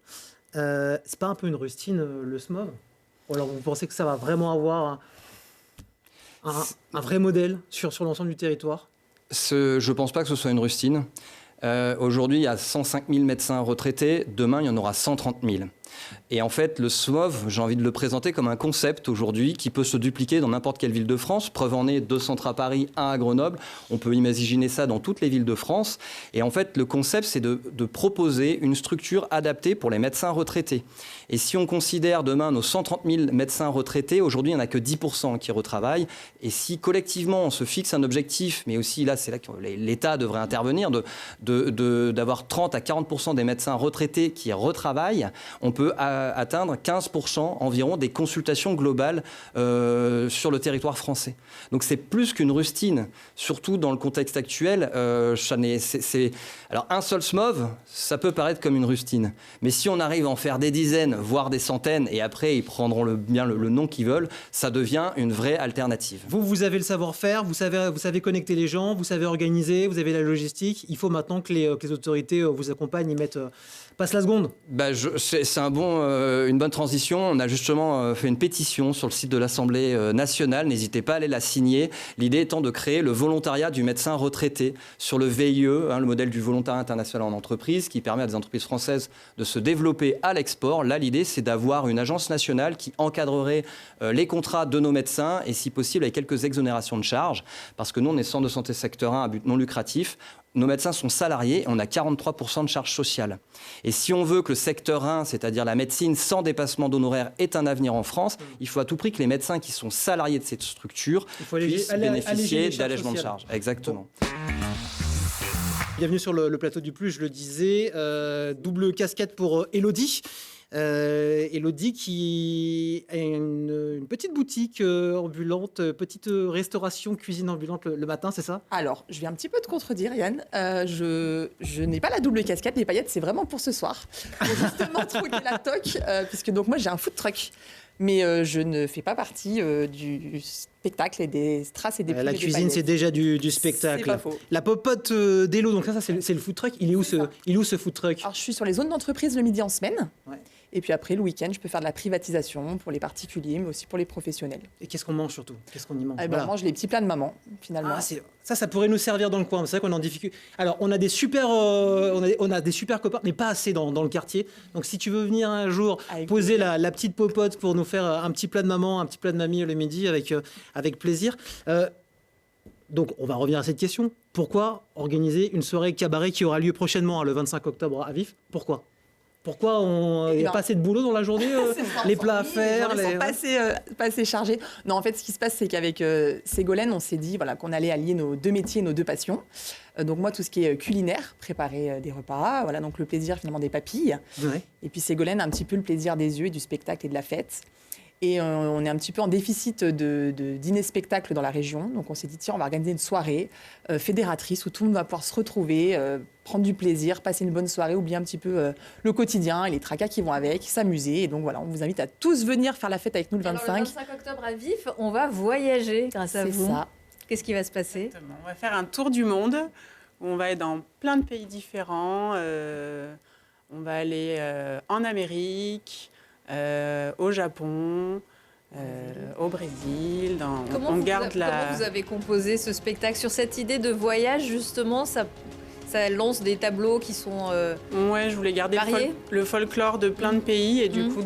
C'est pas un peu une rustine, le SMOV ? Ou alors vous pensez que ça va vraiment avoir un vrai modèle sur l'ensemble du territoire ? Je ne pense pas que ce soit une rustine. Aujourd'hui, il y a 105 000 médecins retraités. Demain, il y en aura 130 000. Et en fait, le SMOV, j'ai envie de le présenter comme un concept aujourd'hui qui peut se dupliquer dans n'importe quelle ville de France. Preuve en est, 2 centres à Paris, 1 à Grenoble. On peut imaginer ça dans toutes les villes de France. Et en fait, le concept, c'est de proposer une structure adaptée pour les médecins retraités. Et si on considère demain nos 130 000 médecins retraités, aujourd'hui, il n'y en a que 10% qui retravaillent. Et si collectivement, on se fixe un objectif, mais aussi là, c'est là que l'État devrait intervenir, d'avoir 30 à 40% des médecins retraités qui retravaillent, on peut atteindre 15% environ des consultations globales sur le territoire français. Donc c'est plus qu'une rustine, surtout dans le contexte actuel. Alors un seul SMOV, ça peut paraître comme une rustine. Mais si on arrive à en faire des dizaines, voire des centaines, et après ils prendront bien le nom qu'ils veulent, ça devient une vraie alternative. Vous avez le savoir-faire, vous savez connecter les gens, vous savez organiser, vous avez la logistique. Il faut maintenant que les autorités vous accompagnent, passent la seconde. C'est une bonne transition. On a justement fait une pétition sur le site de l'Assemblée nationale. N'hésitez pas à aller la signer. L'idée étant de créer le volontariat du médecin retraité sur le VIE, le modèle du volontariat international en entreprise, qui permet à des entreprises françaises de se développer à l'export. Là, l'idée, c'est d'avoir une agence nationale qui encadrerait les contrats de nos médecins et, si possible, avec quelques exonérations de charges. Parce que nous, on est centre de santé secteur 1 à but non lucratif. Nos médecins sont salariés et on a 43% de charges sociales. Et si on veut que le secteur 1, c'est-à-dire la médecine sans dépassement d'honoraires, ait un avenir en France, il faut à tout prix que les médecins qui sont salariés de cette structure puissent bénéficier d'allègements de charges. Exactement. Bienvenue sur le plateau du Plus, je le disais. Double casquette pour Élodie. Élodie qui a une petite boutique ambulante, petite restauration, cuisine ambulante le matin, c'est ça? Alors, je vais un petit peu te contredire, Yann. Je n'ai pas la double casquette. Les paillettes, c'est vraiment pour ce soir. Pour justement troquer la toque, puisque donc moi, j'ai un food truck. Mais je ne fais pas partie du spectacle et des strass et des plumes La et des cuisine, paillettes. c'est déjà du spectacle. C'est pas faux. La popote d'Elo, donc ça c'est le food truck. Il est où ce food truck? Alors, je suis sur les zones d'entreprise le midi en semaine. Ouais. Et puis après, le week-end, je peux faire de la privatisation pour les particuliers, mais aussi pour les professionnels. Et qu'est-ce qu'on mange surtout? Qu'est-ce qu'on y mange? Eh ben, Voilà. on mange les petits plats de maman, finalement. Ah, ça pourrait nous servir dans le coin. C'est vrai qu'on est en difficulté. Alors, on a des super copains, mais pas assez dans le quartier. Donc, si tu veux venir un jour Avec poser la petite popote pour nous faire un petit plat de maman, un petit plat de mamie le midi, avec plaisir. Donc, on va revenir à cette question. Pourquoi organiser une soirée cabaret qui aura lieu prochainement, le 25 octobre à Vif? Pourquoi il n'y a ben, pas assez de boulot dans la journée? C'est ça, Les on plats à s'ennuie, faire, les journées sont pas assez chargées. Non, en fait, ce qui se passe, c'est qu'avec Ségolène, on s'est dit voilà, qu'on allait allier nos deux métiers, nos deux passions. Donc moi, tout ce qui est culinaire, préparer des repas, voilà, donc le plaisir finalement des papilles. Ouais. Et puis Ségolène a un petit peu le plaisir des yeux et du spectacle et de la fête. Et on est un petit peu en déficit de dîner-spectacle dans la région. Donc on s'est dit, tiens, on va organiser une soirée fédératrice où tout le monde va pouvoir se retrouver, prendre du plaisir, passer une bonne soirée, oublier un petit peu le quotidien et les tracas qui vont avec, s'amuser. Et donc voilà, on vous invite à tous venir faire la fête avec nous le 25. Alors, le 25 octobre à Vif, on va voyager grâce à C'est vous. ça. Qu'est-ce qui va se passer? Exactement. On va faire un tour du monde où on va être dans plein de pays différents. On va aller en Amérique, au Japon, au Brésil. Comment vous avez composé ce spectacle? Sur cette idée de voyage, justement, ça lance des tableaux qui sont... Ouais, je voulais garder variés. le folklore de plein de pays et du coup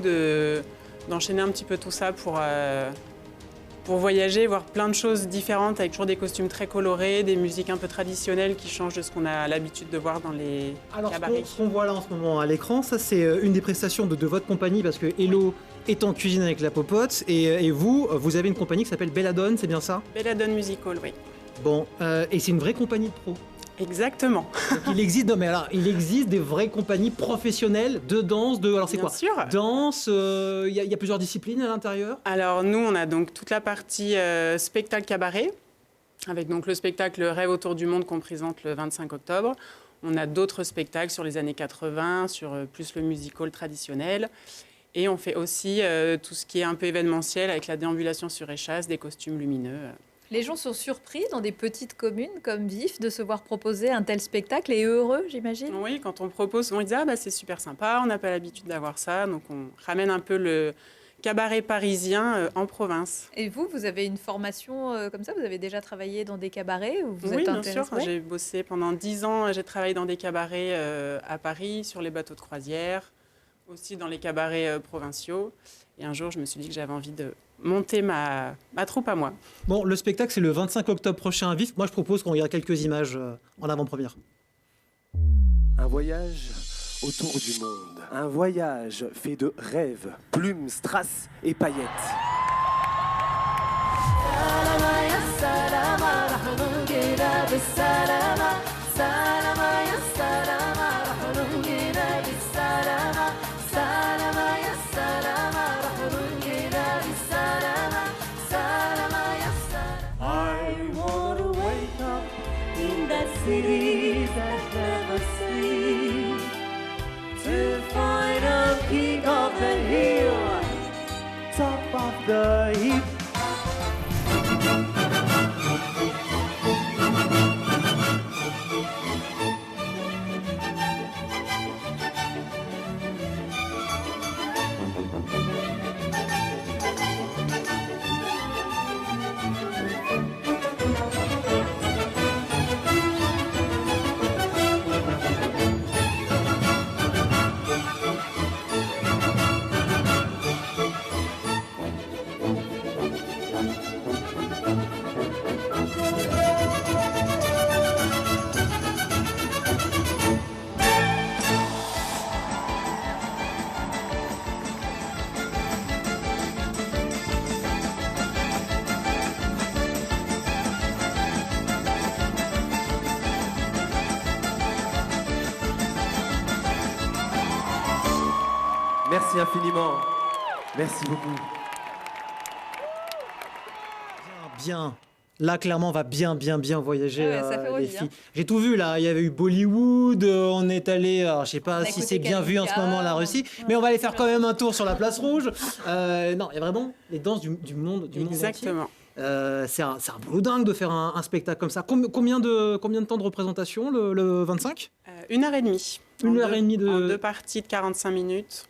d'enchaîner un petit peu tout ça pour voyager, voir plein de choses différentes avec toujours des costumes très colorés, des musiques un peu traditionnelles qui changent de ce qu'on a l'habitude de voir dans les Alors, cabarets. ce qu'on voit là en ce moment à l'écran, ça c'est une des prestations de votre compagnie, parce que Hello est en cuisine avec la popote, et vous avez une compagnie qui s'appelle Belladone, c'est bien ça? Belladone Musical, oui. Bon, et c'est une vraie compagnie de pros. Exactement. Donc, il existe des vraies compagnies professionnelles de danse, alors c'est Bien quoi? sûr. Danse, il y a plusieurs disciplines à l'intérieur? Alors nous, on a donc toute la partie spectacle cabaret, avec donc le spectacle Rêve autour du monde qu'on présente le 25 octobre. On a d'autres spectacles sur les années 80, sur plus le musical traditionnel. Et on fait aussi tout ce qui est un peu événementiel avec la déambulation sur échasse, des costumes lumineux. Les gens sont surpris dans des petites communes comme Vif de se voir proposer un tel spectacle et heureux, j'imagine. Oui, quand on propose, on dit « Ah, bah, c'est super sympa, on n'a pas l'habitude d'avoir ça ». Donc on ramène un peu le cabaret parisien en province. Et vous avez une formation comme ça? Vous avez déjà travaillé dans des cabarets ou vous Oui, êtes bien intéressé? sûr. J'ai bossé pendant 10 ans, j'ai travaillé dans des cabarets à Paris, sur les bateaux de croisière, aussi dans les cabarets provinciaux. Et un jour, je me suis dit que j'avais envie de monter ma troupe à moi. Bon, le spectacle c'est le 25 octobre prochain à Vif. Moi je propose qu'on regarde quelques images en avant-première. Un voyage autour du monde. Un voyage fait de rêves, plumes, strass et paillettes. City that never sleeps to find a peak of the hill, top of the heap. Merci infiniment. Merci beaucoup. Bien. Là, clairement, on va bien voyager, Ah ouais, ça fait les envie, filles. hein. J'ai tout vu, là. Il y avait eu Bollywood, on est allé... Alors, je sais On pas a si écouté c'est bien vu en ce Kalinka, moment, la Russie, mais on va aller faire quand même un tour sur la place rouge. Non, il y a vraiment les danses du monde entier. Exactement. C'est un boulot dingue de faire un spectacle comme ça. Combien de temps de représentation, le 25 Une heure et demie. Une heure et demie de... En 2 parties de 45 minutes.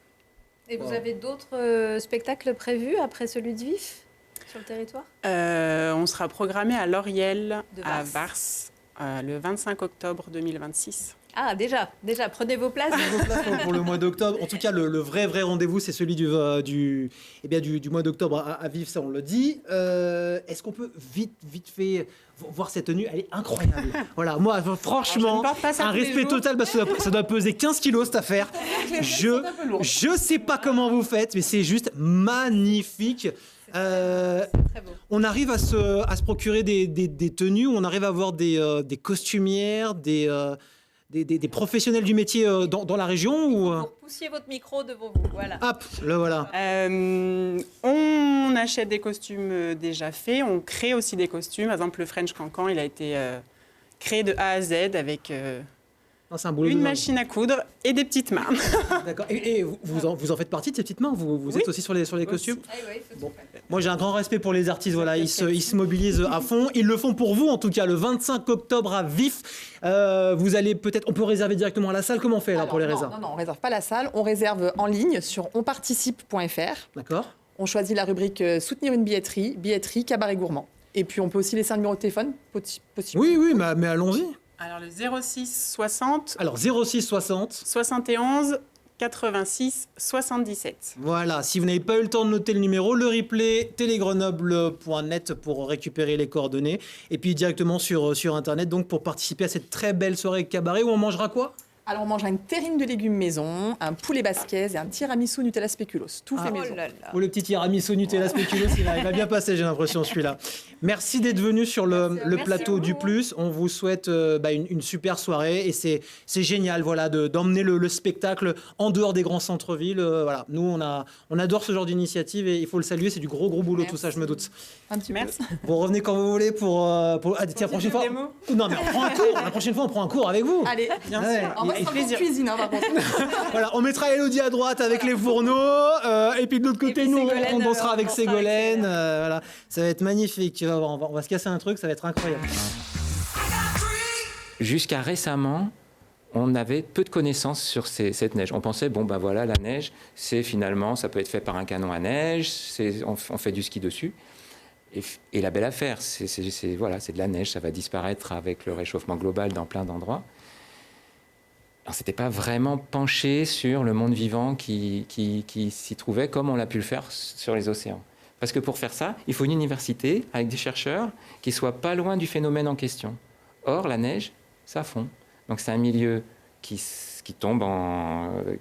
Et vous avez d'autres spectacles prévus après celui de Vif sur le territoire? On sera programmé à L'Oriel, De à Vars. Vars, le 25 octobre 2026. Ah, déjà, prenez vos places. pour le mois d'octobre. En tout cas, le vrai rendez-vous, c'est celui du mois d'octobre à Vif, ça on le dit. Est-ce qu'on peut vite fait voir cette tenue? Elle est incroyable. Voilà, moi, franchement, Alors, je ne porte pas ça un tous les respect jours. total parce que ça doit peser 15 kilos cette affaire. Je sais pas comment vous faites, mais c'est juste magnifique. Très beau. On arrive à se procurer des tenues, on arrive à avoir des costumières, des professionnels du métier dans la région ou... Vous repoussiez votre micro devant vous, voilà. Hop, le voilà. On achète des costumes déjà faits, on crée aussi des costumes. Par exemple, le French Cancan, il a été créé de A à Z avec Non, c'est un boulot une de dingue. machine à coudre et des petites mains. D'accord. Et vous en faites partie de ces petites mains? Vous êtes aussi sur les costumes? Ah oui, il faut Bon. tout faire. Moi, j'ai un grand respect pour les artistes. Voilà, ils se mobilisent à fond. Ils le font pour vous, en tout cas, le 25 octobre à Vif. Vous allez peut-être... On peut réserver directement à la salle. Comment on fait là pour les Alors, réserves? non, on réserve pas la salle. On réserve en ligne sur onparticipe.fr. D'accord. On choisit la rubrique soutenir une billetterie, cabaret gourmand. Et puis on peut aussi laisser un numéro de téléphone possible. Oui, mais allons-y. Alors le 06 60 Alors, 06 60. 71 86 77. Voilà, si vous n'avez pas eu le temps de noter le numéro, le replay télégrenoble.net pour récupérer les coordonnées. Et puis directement sur Internet, donc pour participer à cette très belle soirée cabaret où on mangera quoi? Alors on mangera une terrine de légumes maison, un poulet basquez et un tiramisu Nutella spéculoos. Tout fait Oh maison. là là. Ou le petit tiramisu Nutella spéculoos, il va bien passer, j'ai l'impression, celui-là. Merci d'être venu sur le plateau du Plus. On vous souhaite une super soirée et c'est génial, voilà, d'emmener le spectacle en dehors des grands centres-villes. Voilà, nous on adore ce genre d'initiative et il faut le saluer. C'est du gros boulot, Merci. tout ça, je me doute. Un petit Merci. Vous revenez quand vous voulez pour la prochaine fois. démo. Non, mais on prend un cours. La prochaine fois, on prend un cours avec vous. Allez, Bien Ouais. sûr. on va Avec se plaisir. cuisine, hein, par contre. Voilà, on mettra Elodie à droite avec les fourneaux, et puis de l'autre côté, puis nous, Ségolène, on dansera avec on dansera avec Ségolène. Ségolène. Voilà, ça va être magnifique. Tu vas voir, on va se casser un truc, ça va être incroyable. Jusqu'à récemment, on avait peu de connaissances sur cette neige. On pensait, voilà, la neige, c'est finalement, ça peut être fait par un canon à neige, on fait du ski dessus. Et la belle affaire, c'est de la neige, ça va disparaître avec le réchauffement global dans plein d'endroits. On ne s'était pas vraiment penché sur le monde vivant qui s'y trouvait comme on l'a pu le faire sur les océans. Parce que pour faire ça, il faut une université avec des chercheurs qui ne soient pas loin du phénomène en question. Or, la neige, ça fond. Donc c'est un milieu qui tombe,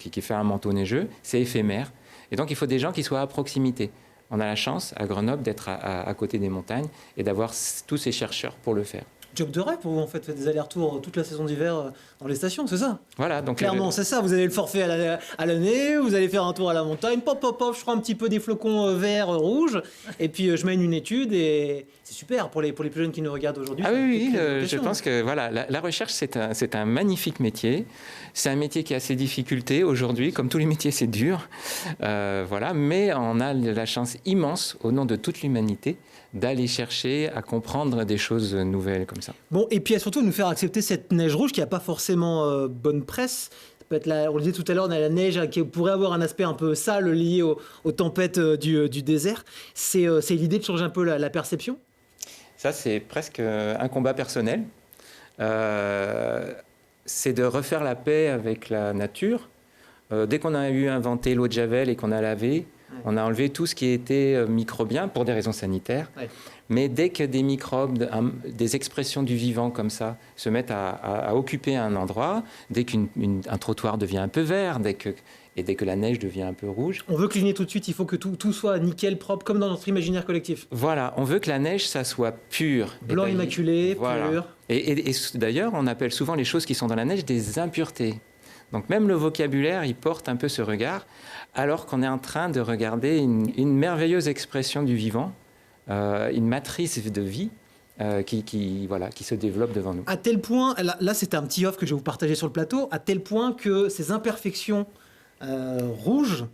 qui fait un manteau neigeux, c'est éphémère. Et donc il faut des gens qui soient à proximité. On a la chance, à Grenoble, d'être à côté des montagnes et d'avoir tous ces chercheurs pour le faire. Job de rêve pour vous, en fait, faites des allers-retours toute la saison d'hiver dans les stations, c'est ça? Voilà, donc Clairement, c'est ça. Vous avez le forfait à l'année, vous allez faire un tour à la montagne, pop, je prends un petit peu des flocons verts, rouges, et puis je mène une étude, et c'est super pour les plus jeunes qui nous regardent aujourd'hui. Ah ça oui, fait plaisir, je question. pense que voilà, la recherche, c'est un magnifique métier. C'est un métier qui a ses difficultés aujourd'hui. Comme tous les métiers, c'est dur. Voilà, mais on a la chance immense, au nom de toute l'humanité, d'aller chercher à comprendre des choses nouvelles comme ça. Bon, et puis surtout nous faire accepter cette neige rouge qui n'a pas forcément bonne presse. Ça peut être on le disait tout à l'heure, on a la neige qui pourrait avoir un aspect un peu sale lié aux tempêtes du désert. C'est l'idée de changer un peu la perception. Ça, c'est presque un combat personnel. C'est de refaire la paix avec la nature. Dès qu'on a eu inventé l'eau de Javel et qu'on a lavé, on a enlevé tout ce qui était microbien pour des raisons sanitaires. Ouais. Mais dès que des microbes, des expressions du vivant comme ça se mettent à occuper un endroit, dès qu'un trottoir devient un peu vert, dès que la neige devient un peu rouge. On veut cligner tout de suite, il faut que tout soit nickel, propre, comme dans notre imaginaire collectif. Voilà, on veut que la neige, ça soit pur. Blanc immaculé, voilà. pur. Et d'ailleurs, on appelle souvent les choses qui sont dans la neige des impuretés. Donc même le vocabulaire, il porte un peu ce regard, alors qu'on est en train de regarder une merveilleuse expression du vivant, une matrice de vie qui se développe devant nous. À tel point, là c'était un petit off que je vais vous partager sur le plateau, à tel point que ces imperfections rouges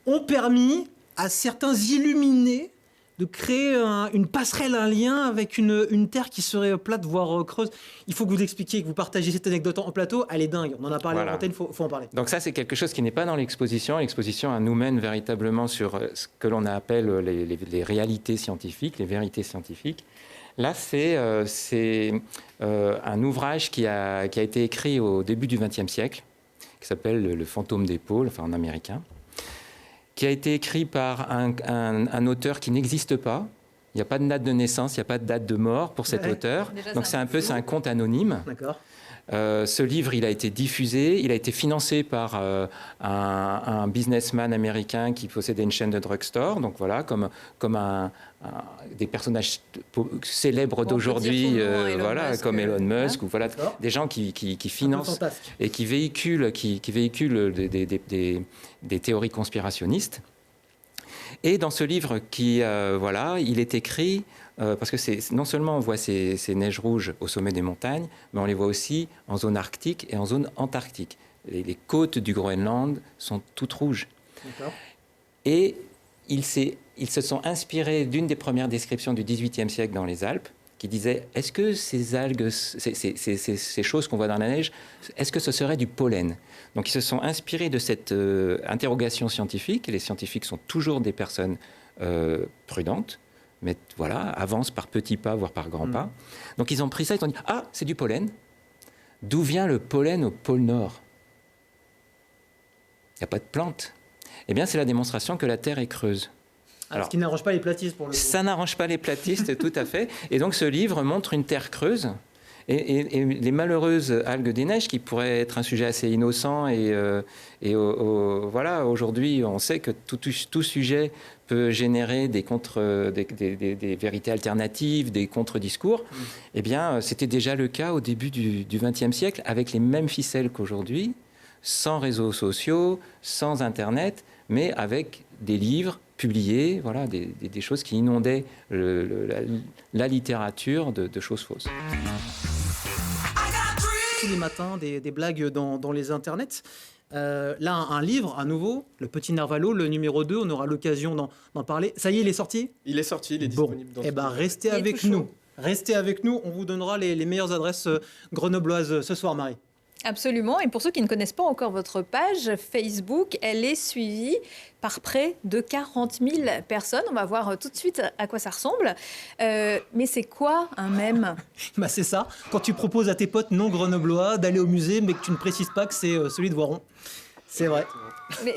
ont permis à certains illuminés de créer une passerelle, un lien avec une terre qui serait plate, voire creuse. Il faut que vous expliquiez, que vous partagiez cette anecdote en plateau. Elle est dingue. On en a parlé en antenne, il faut en parler. Donc ça, c'est quelque chose qui n'est pas dans l'exposition. L'exposition nous mène véritablement sur ce que l'on appelle les réalités scientifiques, les vérités scientifiques. Là, c'est un ouvrage qui a été écrit au début du XXe siècle, qui s'appelle Le fantôme des pôles, enfin en américain, qui a été écrit par un auteur qui n'existe pas. Il n'y a pas de date de naissance, il n'y a pas de date de mort pour cet auteur. Déjà, donc c'est un conte anonyme. D'accord. Ce livre, il a été diffusé, il a été financé par un businessman américain qui possédait une chaîne de drugstore, donc voilà, comme des personnages célèbres d'aujourd'hui, voilà, comme Elon Musk, ou voilà, des gens qui financent et qui véhiculent des théories conspirationnistes. Et dans ce livre, il est écrit, parce que non seulement on voit ces neiges rouges au sommet des montagnes, mais on les voit aussi en zone arctique et en zone antarctique. Les côtes du Groenland sont toutes rouges. D'accord. Et ils se sont inspirés d'une des premières descriptions du XVIIIe siècle dans les Alpes, qui disait, est-ce que ces algues, ces choses qu'on voit dans la neige, est-ce que ce serait du pollen? Donc ils se sont inspirés de cette interrogation scientifique, et les scientifiques sont toujours des personnes prudentes, mais voilà, avancent par petits pas, voire par grands pas. Donc ils ont pris ça, ils ont dit, ah, c'est du pollen. D'où vient le pollen au pôle Nord? Il n'y a pas de plante. Eh bien, c'est la démonstration que la Terre est creuse. Alors, ce qui n'arrange pas les platistes pour le coup. Ça n'arrange pas les platistes, tout à fait. Et donc ce livre montre une Terre creuse et les malheureuses algues des neiges, qui pourraient être un sujet assez innocent. Voilà, aujourd'hui, on sait que tout sujet peut générer des vérités alternatives, des contre-discours. Eh bien, c'était déjà le cas au début du XXe siècle, avec les mêmes ficelles qu'aujourd'hui, sans réseaux sociaux, sans Internet, mais avec des livres publiés, voilà, des choses qui inondaient la littérature de choses fausses. Tous les matins, des blagues dans les internets. Là, un livre, à nouveau, Le Petit Narvalo, le numéro 2, on aura l'occasion d'en parler. Ça y est, il est sorti ? Il est sorti, il est disponible. Eh bien, restez avec nous. Restez avec nous, on vous donnera les meilleures adresses grenobloises ce soir, Marie. Absolument. Et pour ceux qui ne connaissent pas encore votre page Facebook, elle est suivie par près de 40 000 personnes. On va voir tout de suite à quoi ça ressemble. Mais c'est quoi un mème ? Bah c'est ça. Quand tu proposes à tes potes non grenoblois d'aller au musée, mais que tu ne précises pas que c'est celui de Voiron. C'est vrai.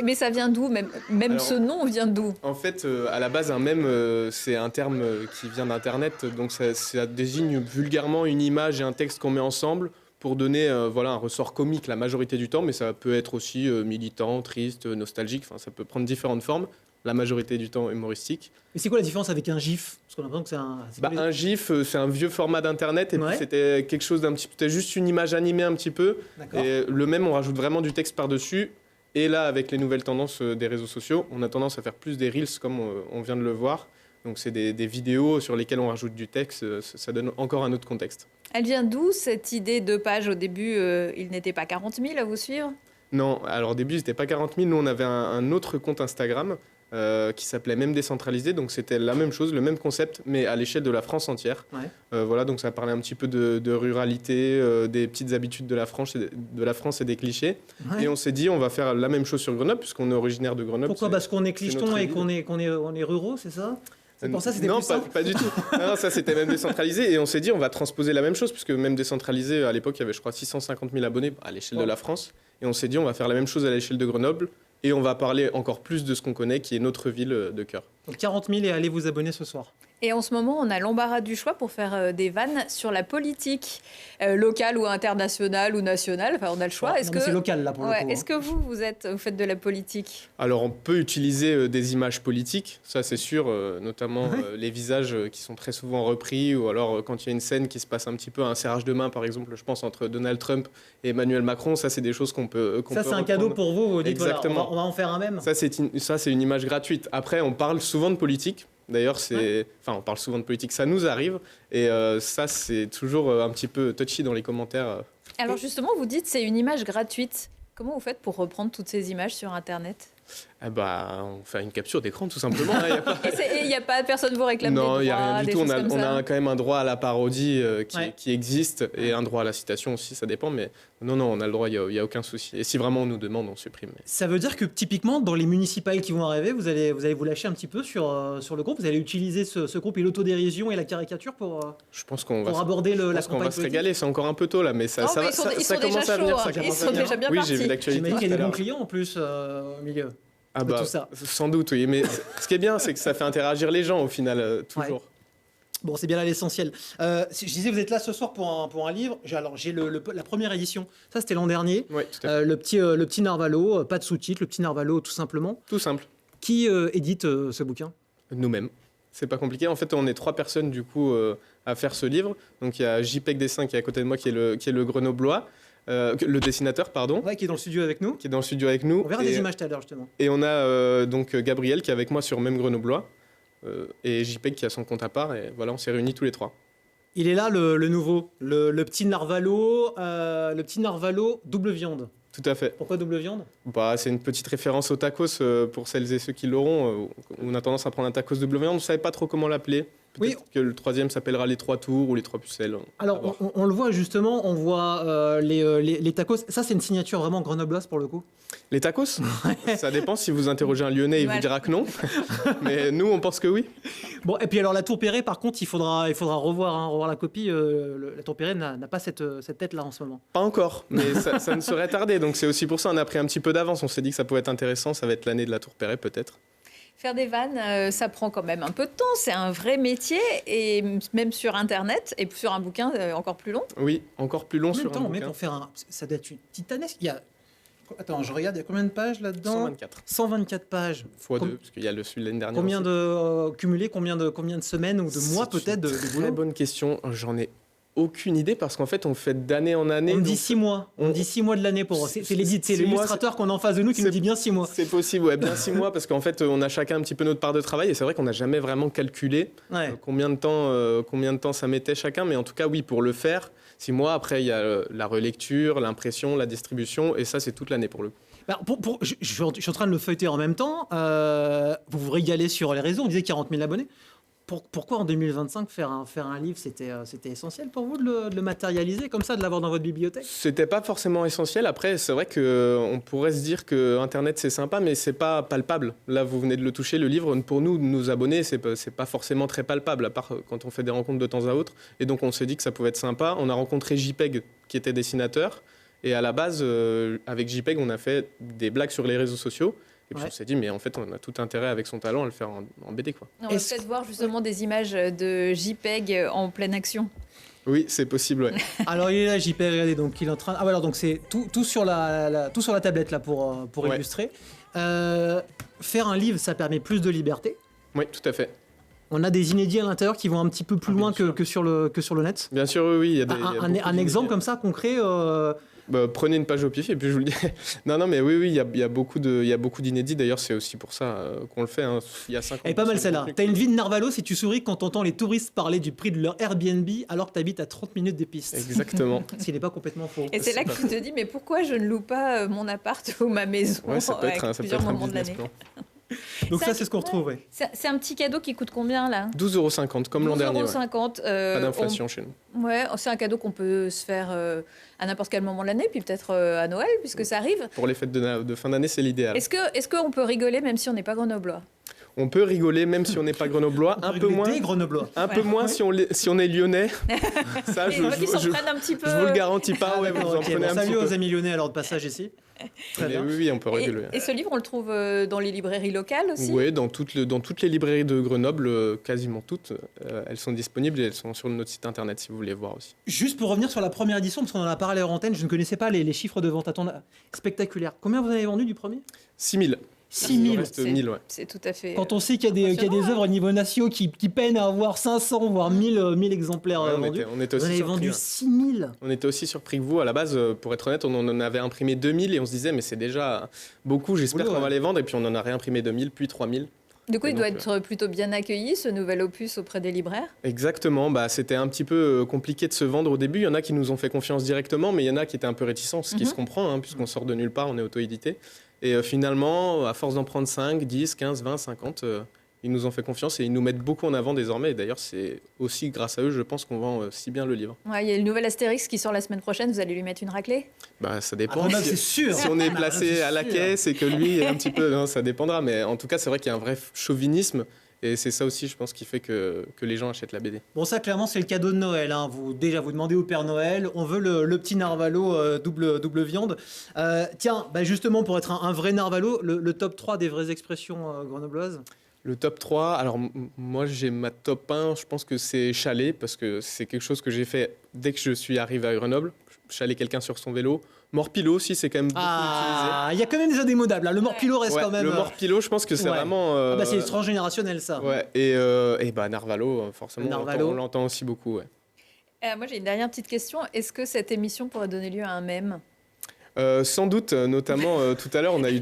Mais ça vient d'où ? Même alors, ce nom vient d'où ? En fait, à la base, un mème, c'est un terme qui vient d'Internet. Donc ça désigne vulgairement une image et un texte qu'on met ensemble pour donner un ressort comique la majorité du temps, mais ça peut être aussi militant, triste, nostalgique, enfin, ça peut prendre différentes formes, la majorité du temps humoristique. Mais c'est quoi la différence avec un GIF ? Parce qu'on a l'impression que c'est un GIF, c'est un vieux format d'Internet, et puis c'était quelque chose d'un petit peu, c'était juste une image animée un petit peu, et le même, on rajoute vraiment du texte par-dessus, et là, avec les nouvelles tendances des réseaux sociaux, on a tendance à faire plus des Reels, comme on vient de le voir. Donc c'est des vidéos sur lesquelles on rajoute du texte, ça donne encore un autre contexte. Elle vient d'où cette idée de page ? Au début, il n'était pas 40 000 à vous suivre ? Non, alors au début, il n'était pas 40 000. Nous, on avait un autre compte Instagram qui s'appelait Même Décentralisé. Donc c'était la même chose, le même concept, mais à l'échelle de la France entière. Ouais. Voilà, donc ça parlait un petit peu de ruralité, des petites habitudes de la France et des clichés. Ouais. Et on s'est dit, on va faire la même chose sur Grenoble, puisqu'on est originaire de Grenoble. Pourquoi ? Parce qu'on est clicheton et qu'on est ruraux, c'est ça ? C'est pour ça, c'était non, plus simple. pas du tout. Non, ça, c'était Même Décentralisé. Et on s'est dit, on va transposer la même chose, puisque Même Décentralisé, à l'époque, il y avait, je crois, 650 000 abonnés à l'échelle de la France. Et on s'est dit, on va faire la même chose à l'échelle de Grenoble. Et on va parler encore plus de ce qu'on connaît, qui est notre ville de cœur. Donc 40 000 et allez vous abonner ce soir. Et en ce moment, on a l'embarras du choix pour faire des vannes sur la politique locale ou internationale ou nationale. Enfin, on a le choix. Non, mais c'est local, là, pour le coup, Est-ce que vous faites de la politique? Alors, on peut utiliser des images politiques, ça c'est sûr, notamment les visages qui sont très souvent repris, ou alors quand il y a une scène qui se passe un petit peu, un serrage de main, par exemple, je pense, entre Donald Trump et Emmanuel Macron, ça c'est des choses qu'on peut Ça, c'est un cadeau pour vous, vous dites, Exactement. voilà, on va en faire un même. Ça, c'est une image gratuite. Après, on parle souvent de politique. D'ailleurs, on parle souvent de politique, ça nous arrive. Et ça, c'est toujours un petit peu touchy dans les commentaires. Alors justement, vous dites c'est une image gratuite. Comment vous faites pour reprendre toutes ces images sur Internet? On fait une capture d'écran, tout simplement. Et il n'y a pas personne vous réclame des droits? Non, il n'y a rien du tout. On a quand même un droit à la parodie Ouais. qui existe et un droit à la citation aussi, ça dépend. Mais non, on a le droit, il n'y a aucun souci. Et si vraiment on nous demande, on supprime. Ça veut dire que typiquement, dans les municipales qui vont arriver, vous allez vous lâcher un petit peu sur le groupe. Vous allez utiliser ce groupe et l'autodérision et la caricature pour Je pense qu'on va, aborder la qu'on va campagne se régaler. C'est encore un peu tôt là, mais ça, Non, ça mais va, ils sont commence déjà à venir. chauds, Ça hein. Ils commence à sont venir. déjà bien Oui, partis. j'ai vu l'actualité. J'imagine qu'il y a tout des à bons l'heure. clients en plus au milieu. Ah de tout ça. Sans doute, oui. Mais ce qui est bien, c'est que ça fait interagir les gens au final, toujours. Bon, c'est bien là l'essentiel. Je disais, vous êtes là ce soir pour un livre. J'ai la première édition. Ça, c'était l'an dernier. Oui, tout à fait. Le petit Narvalo, pas de sous-titres, le petit Narvalo, tout simplement. Tout simple. Qui édite ce bouquin? Nous-mêmes. C'est pas compliqué. En fait, on est 3 personnes du coup à faire ce livre. Donc il y a JPEG Dessin qui est à côté de moi, qui est le Grenoblois. Le dessinateur, pardon. Ouais, qui est dans le studio avec nous. Qui est dans le studio avec nous. On verra des images tout à l'heure, justement. Et on a donc Gabriel qui est avec moi sur Même Grenoblois. Et JPEG qui a son compte à part. Et voilà, on s'est réunis tous les 3. Il est là, le nouveau. Le petit Narvalo, double viande. Tout à fait. Pourquoi double viande? C'est une petite référence au tacos pour celles et ceux qui l'auront. On a tendance à prendre un tacos double viande. On ne savait pas trop comment l'appeler. Peut-être que le 3e s'appellera les 3 tours ou les 3 pucelles. Alors, on le voit justement, on voit les tacos. Ça, c'est une signature vraiment grenobloise pour le coup. Les tacos? Ça dépend. Si vous interrogez un Lyonnais, il vous dira que non. Mais nous, on pense que oui. Bon, et puis alors la Tour Perret, par contre, il faudra revoir la copie. La Tour Perret n'a pas cette tête-là en ce moment. Pas encore, mais ça ne serait tardé. Donc c'est aussi pour ça qu'on a pris un petit peu d'avance. On s'est dit que ça pouvait être intéressant. Ça va être l'année de la Tour Perret, peut-être. Faire des vannes, ça prend quand même un peu de temps. C'est un vrai métier, et même sur Internet, et sur un bouquin encore plus long. Oui, encore plus long sur un bouquin. On met bouquin. pour faire ça doit être une titanesque. Attends, je regarde, il y a combien de pages là-dedans? 124. 124 pages. Fois 2, parce qu'il y a celui de l'année dernière. Combien aussi. cumulé, combien de semaines ou de mois peut-être de boulot? Très bonne question. J'en ai aucune idée parce qu'en fait, on fait d'année en année. On me dit 6 mois. On me dit 6 mois de l'année pour. C'est l'illustrateur qu'on a en face de nous qui nous dit bien 6 mois. C'est possible, ouais, bien 6 mois parce qu'en fait, on a chacun un petit peu notre part de travail et c'est vrai qu'on n'a jamais vraiment calculé combien de temps ça mettait chacun. Mais en tout cas, oui, pour le faire, 6 mois. Après, il y a la relecture, l'impression, la distribution et ça, c'est toute l'année pour le coup. Je suis en train de le feuilleter en même temps. Vous vous régalez sur les réseaux. On disait 40 000 abonnés. Pourquoi en 2025 faire un livre, c'était essentiel pour vous de le matérialiser comme ça, de l'avoir dans votre bibliothèque? C'était pas forcément essentiel. Après, c'est vrai qu'on pourrait se dire que Internet c'est sympa, mais c'est pas palpable. Là, vous venez de le toucher, le livre. Pour nous, nos abonnés, c'est pas forcément très palpable, à part quand on fait des rencontres de temps à autre. Et donc, on s'est dit que ça pouvait être sympa. On a rencontré JPEG, qui était dessinateur. Et à la base, avec JPEG, on a fait des blagues sur les réseaux sociaux. Et puis on s'est dit, mais en fait, on a tout intérêt avec son talent à le faire en BD, quoi. On va peut-être voir justement des images de JPEG en pleine action. Oui, c'est possible, ouais. Alors, il est là, JPEG, regardez, donc il est en train... Ah, alors, donc c'est tout sur la tablette, là, pour illustrer. Faire un livre, ça permet plus de liberté. Oui, tout à fait. On a des inédits à l'intérieur qui vont un petit peu plus loin que sur le net. Bien sûr, oui. Il y a un exemple comme ça, concret prenez une page au pif et puis je vous le dis. Non, mais oui, il y a beaucoup d'inédits. D'ailleurs, c'est aussi pour ça qu'on le fait. Hein. Il y a 5 ans. Elle est pas mal celle-là. T'as une vie de Narvalo si tu souris quand t'entends les touristes parler du prix de leur Airbnb alors que t'habites à 30 minutes des pistes. Exactement. S'il n'est pas complètement faux. Et c'est là que tu te dis, mais pourquoi je ne loue pas mon appart ou ma maison ça peut être plusieurs moments de l'année. Donc ça, c'est ce qu'on retrouve, oui. C'est un petit cadeau qui coûte combien, là? 12,50 € comme l'an dernier. 12,50 €. Pas d'inflation chez nous. Ouais, c'est un cadeau qu'on peut se faire à n'importe quel moment de l'année, puis peut-être à Noël, puisque ça arrive. Pour les fêtes de fin d'année, c'est l'idéal. Est-ce qu'on peut rigoler même si on n'est pas grenoblois? On peut rigoler même si on n'est pas grenoblois, un peu moins. Des grenoblois. Un peu moins si on est lyonnais. Ça, je Il y en a qui s'en prennent un petit peu. je vous le garantis pas. Ouais, vous en Ok, prenez bon, un petit salut aux peu. amis lyonnais alors de passage ici. Très Mais bien. oui, on peut rigoler. Et ce livre, on le trouve dans les librairies locales aussi? Oui, dans toutes les librairies de Grenoble, quasiment toutes, elles sont disponibles et elles sont sur notre site internet si vous voulez voir aussi. Juste pour revenir sur la première édition, parce qu'on en a parlé hors antenne, je ne connaissais pas les chiffres de vente. Spectaculaire. Combien vous avez vendu du premier? 6 000. 6 000. Il reste 1000, ouais. C'est tout à fait. Quand on sait qu'il y a des œuvres au niveau national qui peinent à avoir 500 voire 1000 exemplaires Ouais, vendus, on était vous aussi avez surpris, vendu ouais. 6 000. On était aussi surpris que vous. À la base, pour être honnête, on en avait imprimé 2000 et on se disait, mais c'est déjà beaucoup, j'espère Oui, qu'on ouais. va les vendre. Et puis on en a réimprimé 2000, puis 3000. Du coup, Et il donc, doit être plutôt bien accueilli, ce nouvel opus, auprès des libraires. Exactement, c'était un petit peu compliqué de se vendre au début. Il y en a qui nous ont fait confiance directement, mais il y en a qui étaient un peu réticents, ce qui se comprend, hein, puisqu'on sort de nulle part, on est auto-édité. Et finalement, à force d'en prendre 5, 10, 15, 20, 50, ils nous ont fait confiance et ils nous mettent beaucoup en avant désormais. Et d'ailleurs, c'est aussi grâce à eux, je pense, qu'on vend si bien le livre. Ouais, il y a le nouvel Astérix qui sort la semaine prochaine, vous allez lui mettre une raclée? Ça dépend. Ah, c'est sûr. Si on est Ah, placé c'est à la sûr. caisse et que lui est un petit peu... Non, ça dépendra, mais en tout cas, c'est vrai qu'il y a un vrai chauvinisme. Et c'est ça aussi, je pense, qui fait que les gens achètent la BD. Bon, ça, clairement, c'est le cadeau de Noël. Hein. Vous demandez au Père Noël, on veut le petit narvalo double viande. Tiens, justement, pour être un vrai narvalo, le top 3 des vraies expressions grenobloises. Le top 3, alors moi j'ai ma top 1, je pense que c'est chaler, parce que c'est quelque chose que j'ai fait dès que je suis arrivé à Grenoble. Chaler quelqu'un sur son vélo. Mort-pilot aussi, c'est quand même beaucoup Ah, il y a quand même des indémodables. Là. Le mort-pilot reste utilisé. quand même... Le mort-pilot, je pense que c'est ouais. vraiment... c'est transgénérationnel, ça. Ouais, et Narvalo, forcément, Narvalo. on l'entend aussi beaucoup. Ouais. Moi, j'ai une dernière petite question. Est-ce que cette émission pourrait donner lieu à un mème? Sans doute, notamment tout à l'heure, on a eu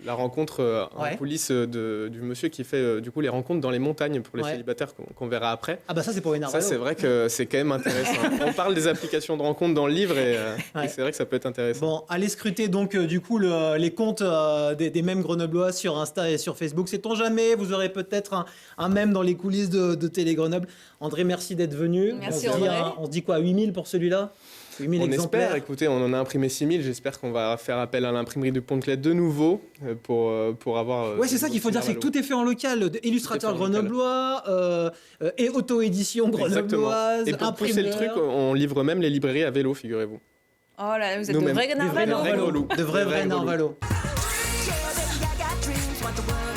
la rencontre en Ouais. coulisses du monsieur qui fait du coup les rencontres dans les montagnes pour les Ouais. célibataires qu'on verra après. Ah ça, c'est pour les Ça, narvalos. c'est vrai que c'est quand même intéressant. On parle des applications de rencontres dans le livre et c'est vrai que ça peut être intéressant. Bon, allez scruter donc du coup les comptes des mèmes grenoblois sur Insta et sur Facebook. Sait-on jamais, vous aurez peut-être un mème dans les coulisses de Télé Grenoble. André, merci d'être venu. Merci, on se dit, André. on se dit quoi, 8000 pour celui-là? 8000 On exemplaires. espère, écoutez, on en a imprimé 6000. J'espère qu'on va faire appel à l'imprimerie de Pont-de-Clair de nouveau pour avoir. Ouais, c'est ça qu'il faut dire, c'est que tout est fait en local. Illustrateur Tout est fait en local. grenoblois et auto-édition Exactement. grenobloise, Et pour pousser le truc, on livre même les librairies à vélo, figurez-vous. Oh là, vous êtes de Nous-mêmes. vrais Des vrais narvalos. narvalos. De vrais Des vrais narvalos. Yeah, baby, I got dreams, want the world